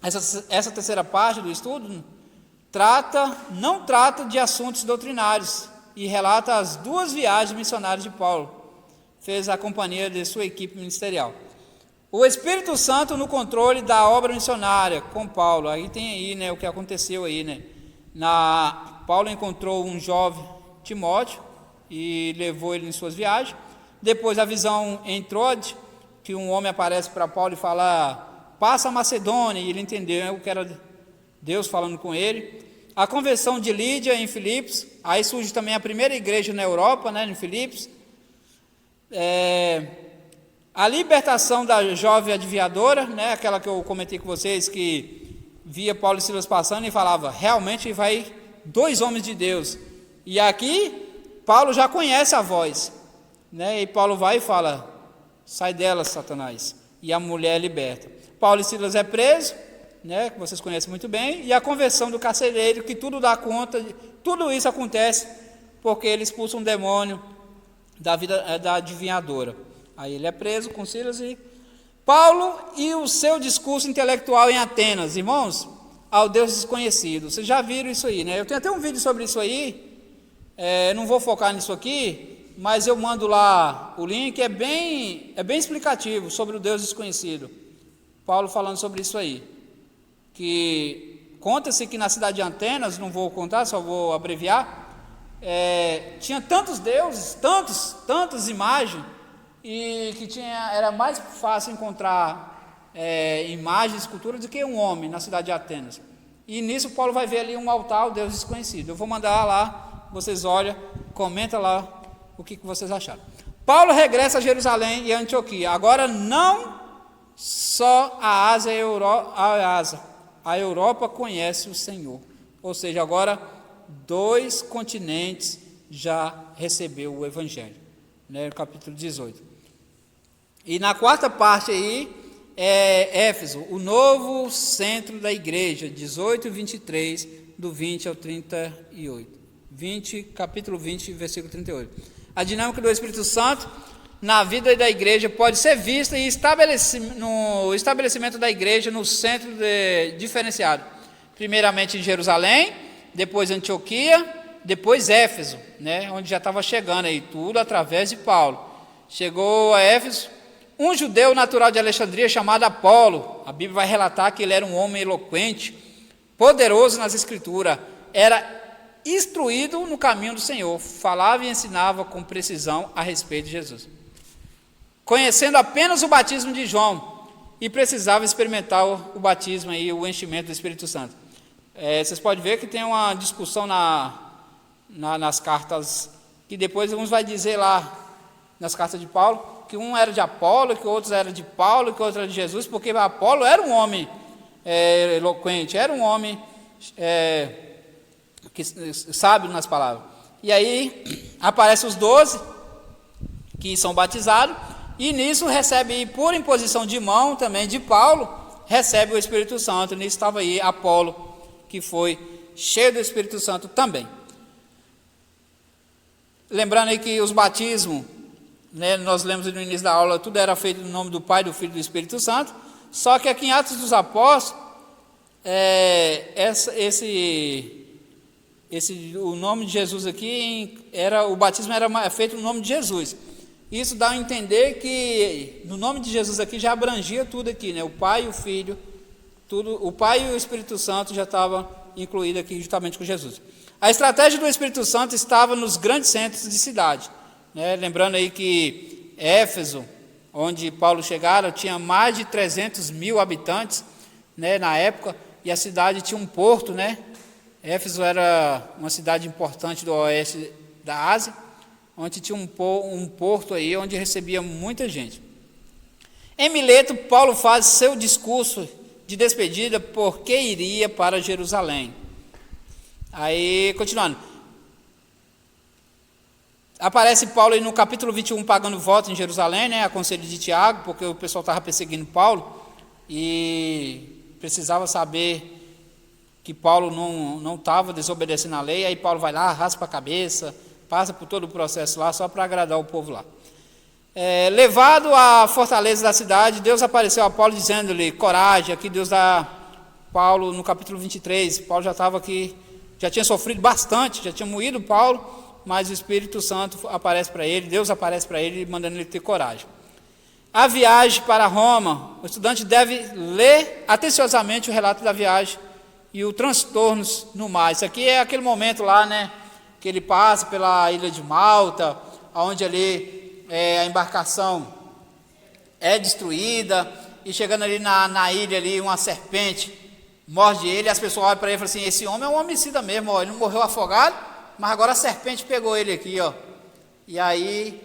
Essa terceira parte do estudo não trata de assuntos doutrinários e relata as 2 viagens missionárias de Paulo. Fez a companhia de sua equipe ministerial. O Espírito Santo no controle da obra missionária com Paulo. Aí tem aí, né, o que aconteceu aí, né? Paulo encontrou um jovem Timóteo e levou ele em suas viagens. Depois a visão em Trode, que um homem aparece para Paulo e fala, passa a Macedônia, e ele entendeu que era Deus falando com ele. A conversão de Lídia em Filipos, aí surge também a primeira igreja na Europa, né, em Filipos. A libertação da jovem adivinhadora, né, aquela que eu comentei com vocês, que via Paulo e Silas passando e falava, realmente vai 2 homens de Deus. E aqui, Paulo já conhece a voz, né, e Paulo vai e fala, sai dela, Satanás, e a mulher é liberta. Paulo e Silas é preso, né, que vocês conhecem muito bem, e a conversão do carcereiro, que tudo dá conta, tudo isso acontece porque ele expulsa um demônio da vida da adivinhadora. Aí ele é preso com Silas e Paulo e o seu discurso intelectual em Atenas, irmãos, ao Deus desconhecido. Vocês já viram isso aí, né? Eu tenho até um vídeo sobre isso aí, não vou focar nisso aqui, mas eu mando lá o link, é bem explicativo sobre o Deus desconhecido. Paulo falando sobre isso aí, que conta-se que na cidade de Atenas, não vou contar, só vou abreviar, tinha tantos deuses, tantas imagens, e que era mais fácil encontrar imagens, esculturas do que um homem na cidade de Atenas. E nisso Paulo vai ver ali um altar ao Deus desconhecido. Eu vou mandar lá, vocês olham, comenta lá o que vocês acharam. Paulo regressa a Jerusalém e Antioquia. Agora não só a Ásia e a Europa conhece o Senhor. Ou seja, agora 2 continentes já recebeu o Evangelho, né, no capítulo 18. E na quarta parte aí, Éfeso, o novo centro da igreja, 18 e 23, do 20 ao 38. Capítulo 20, versículo 38. A dinâmica do Espírito Santo na vida da igreja pode ser vista no estabelecimento da igreja no centro diferenciado. Primeiramente em Jerusalém, depois Antioquia, depois Éfeso, né, onde já estava chegando aí, tudo através de Paulo. Chegou a Éfeso um judeu natural de Alexandria chamado Apolo. A Bíblia vai relatar que ele era um homem eloquente, poderoso nas escrituras, era instruído no caminho do Senhor, falava e ensinava com precisão a respeito de Jesus. Conhecendo apenas o batismo de João, e precisava experimentar o batismo e o enchimento do Espírito Santo. Vocês podem ver que tem uma discussão nas cartas, que depois uns vai dizer lá, nas cartas de Paulo, que um era de Apolo, que outros era de Paulo, que outro era de Jesus, porque Apolo era um homem eloquente, era um homem que sábio nas palavras. E aí aparecem os 12 que são batizados, e nisso recebe, por imposição de mão também de Paulo, recebe o Espírito Santo. Nisso estava aí Apolo, que foi cheio do Espírito Santo também. Lembrando aí que os batismos, né, nós lemos no início da aula, tudo era feito no nome do Pai, do Filho e do Espírito Santo, só que aqui em Atos dos Apóstolos, o nome de Jesus aqui, o batismo era feito no nome de Jesus. Isso dá a entender que no nome de Jesus aqui já abrangia tudo aqui, né? O Pai e o Filho, tudo, o Pai e o Espírito Santo já estava incluído aqui justamente com Jesus. A estratégia do Espírito Santo estava nos grandes centros de cidade, né? Lembrando aí que Éfeso, onde Paulo chegara, tinha mais de 300 mil habitantes, né, na época, e a cidade tinha um porto, né? Éfeso era uma cidade importante do oeste da Ásia, onde tinha um porto aí, onde recebia muita gente. Em Mileto, Paulo faz seu discurso de despedida, porque iria para Jerusalém. Aí, continuando. Aparece Paulo aí no capítulo 21, pagando voto em Jerusalém, né, a conselho de Tiago, porque o pessoal estava perseguindo Paulo, e precisava saber que Paulo não estava desobedecendo a lei. Aí Paulo vai lá, raspa a cabeça, passa por todo o processo lá, só para agradar o povo lá. Levado à fortaleza da cidade, Deus apareceu a Paulo dizendo-lhe, coragem. Aqui Deus dá Paulo, no capítulo 23, Paulo já estava aqui, já tinha sofrido bastante, já tinha moído Paulo, mas o Espírito Santo aparece para ele, Deus aparece para ele, mandando ele ter coragem. A viagem para Roma, o estudante deve ler atenciosamente o relato da viagem e os transtornos no mar. Isso aqui é aquele momento lá, né, que ele passa pela ilha de Malta, onde ali a embarcação é destruída, e chegando ali na ilha ali, uma serpente morde ele, e as pessoas olham para ele e falam assim, esse homem é um homicida mesmo, ó, ele não morreu afogado, mas agora a serpente pegou ele aqui, ó. E aí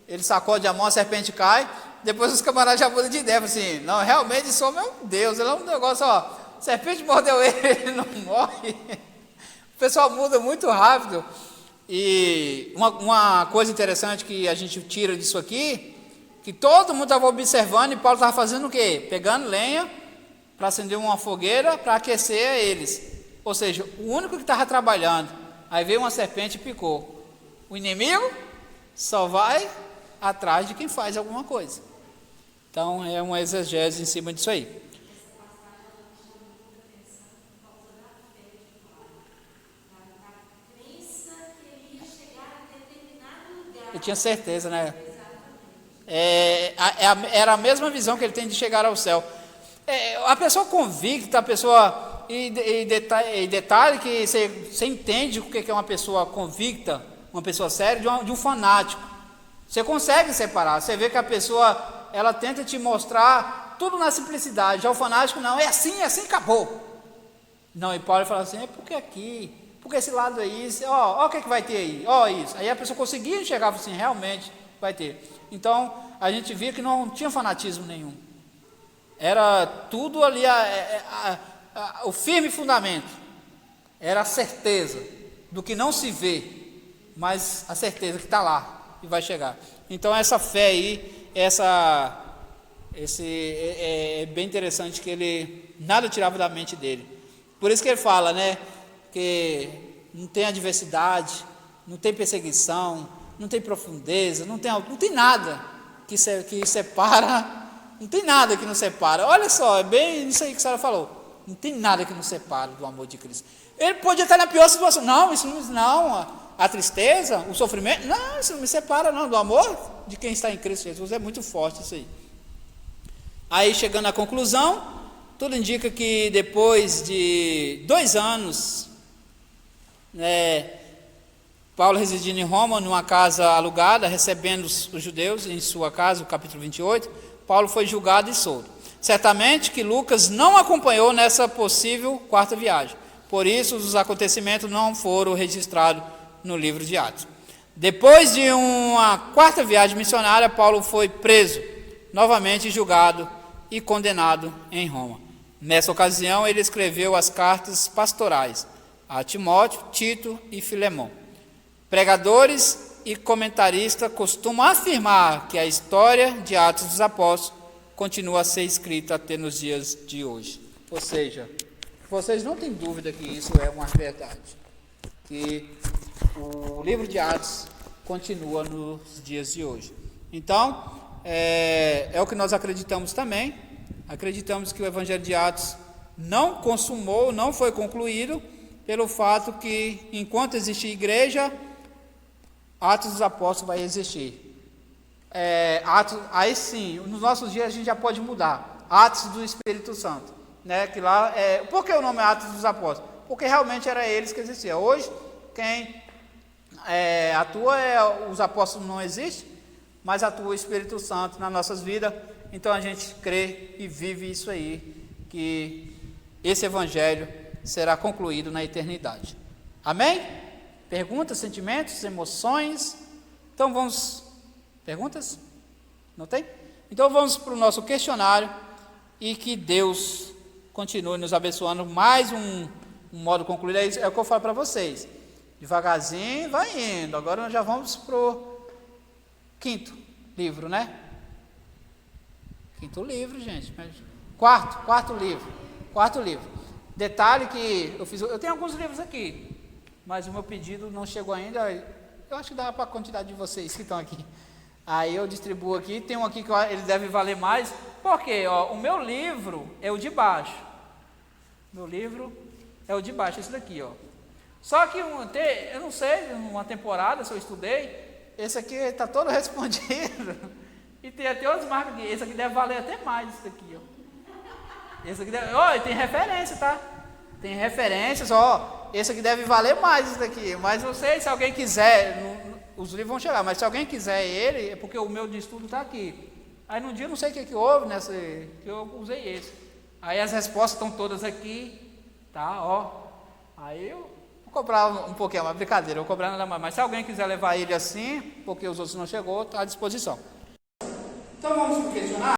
ele sacode a mão, a serpente cai, depois os camaradas já mudam de ideia, falam assim, não, realmente esse homem é um Deus, ele é um negócio, ó, a serpente mordeu ele, ele não morre. O pessoal muda muito rápido. E uma coisa interessante que a gente tira disso aqui, que todo mundo estava observando, e Paulo estava fazendo o quê? Pegando lenha para acender uma fogueira, para aquecer eles. Ou seja, o único que estava trabalhando, aí veio uma serpente e picou. O inimigo só vai atrás de quem faz alguma coisa. Então, é uma exegese em cima disso aí. Eu tinha certeza, né? Era a mesma visão que ele tem de chegar ao céu. A pessoa convicta, a pessoa... E detalhe que você entende o que é uma pessoa convicta, uma pessoa séria, de um fanático. Você consegue separar. Você vê que a pessoa, ela tenta te mostrar tudo na simplicidade. Já o fanático, não, é assim, acabou. Não, e Paulo fala assim, é porque aqui porque esse lado aí, ó o que vai ter aí, ó isso. Aí a pessoa conseguia enxergar assim, realmente vai ter. Então, a gente via que não tinha fanatismo nenhum. Era tudo ali, o firme fundamento. Era a certeza do que não se vê, mas a certeza que está lá e vai chegar. Então, essa fé aí, é bem interessante que ele nada tirava da mente dele. Por isso que ele fala, né, que não tem adversidade, não tem perseguição, não tem profundeza, não tem nada que separa, não tem nada que nos separa. Olha só, é bem isso aí que a senhora falou. Não tem nada que nos separe do amor de Cristo. Ele podia estar na pior situação. Não, isso não, a tristeza, o sofrimento, não, isso não me separa não do amor de quem está em Cristo Jesus. É muito forte isso aí. Aí, chegando à conclusão, tudo indica que depois de 2 anos, Paulo residindo em Roma, numa casa alugada, recebendo os judeus em sua casa, o capítulo 28, Paulo foi julgado e solto. Certamente que Lucas não acompanhou nessa possível 4ª viagem, por isso os acontecimentos não foram registrados no livro de Atos. Depois de uma 4ª viagem missionária, Paulo foi preso, novamente julgado e condenado em Roma. Nessa ocasião, ele escreveu as cartas pastorais a Timóteo, Tito e Filemão. Pregadores e comentaristas costumam afirmar que a história de Atos dos Apóstolos continua a ser escrita até nos dias de hoje. Ou seja, vocês não têm dúvida que isso é uma verdade, que o livro de Atos continua nos dias de hoje. Então, é o que nós acreditamos também. Acreditamos que o Evangelho de Atos não consumou, não foi concluído, pelo fato que, enquanto existir igreja, Atos dos Apóstolos vai existir. Aí sim, nos nossos dias a gente já pode mudar. Atos do Espírito Santo, né? Que lá por que o nome é Atos dos Apóstolos? Porque realmente era eles que existiam. Hoje, quem atua os apóstolos não existem, mas atua o Espírito Santo nas nossas vidas. Então a gente crê e vive isso aí, que esse Evangelho será concluído na eternidade. Amém? Perguntas, sentimentos, emoções? Então vamos... Perguntas? Não tem? Então vamos para o nosso questionário e que Deus continue nos abençoando. Mais um modo concluído, é o que eu falo para vocês. Devagarzinho vai indo. Agora nós já vamos para o 5º livro, né? 5º livro, gente. Quarto livro. Detalhe que eu tenho alguns livros aqui, mas o meu pedido não chegou ainda. Eu acho que dá para a quantidade de vocês que estão aqui. Aí eu distribuo aqui. Tem um aqui que ele deve valer mais. Por quê? O meu livro é o de baixo. Meu livro é o de baixo, esse daqui, ó. Só que eu não sei, uma temporada, se eu estudei, esse aqui está todo respondido. E tem até outras marcas aqui. Esse aqui deve valer até mais, esse daqui, ó. Esse aqui deve, tem referência, tá? Tem referências, esse aqui deve valer mais, esse daqui. Mas não sei, se alguém quiser, os livros vão chegar, mas se alguém quiser ele, é porque o meu de estudo está aqui. Aí no dia eu não sei o que houve nessa, que eu usei esse. Aí as respostas estão todas aqui, tá? Aí eu vou cobrar um pouquinho, uma brincadeira, eu vou cobrar nada mais. Mas se alguém quiser levar ele assim, porque os outros não chegou, está à disposição. Então vamos questionar.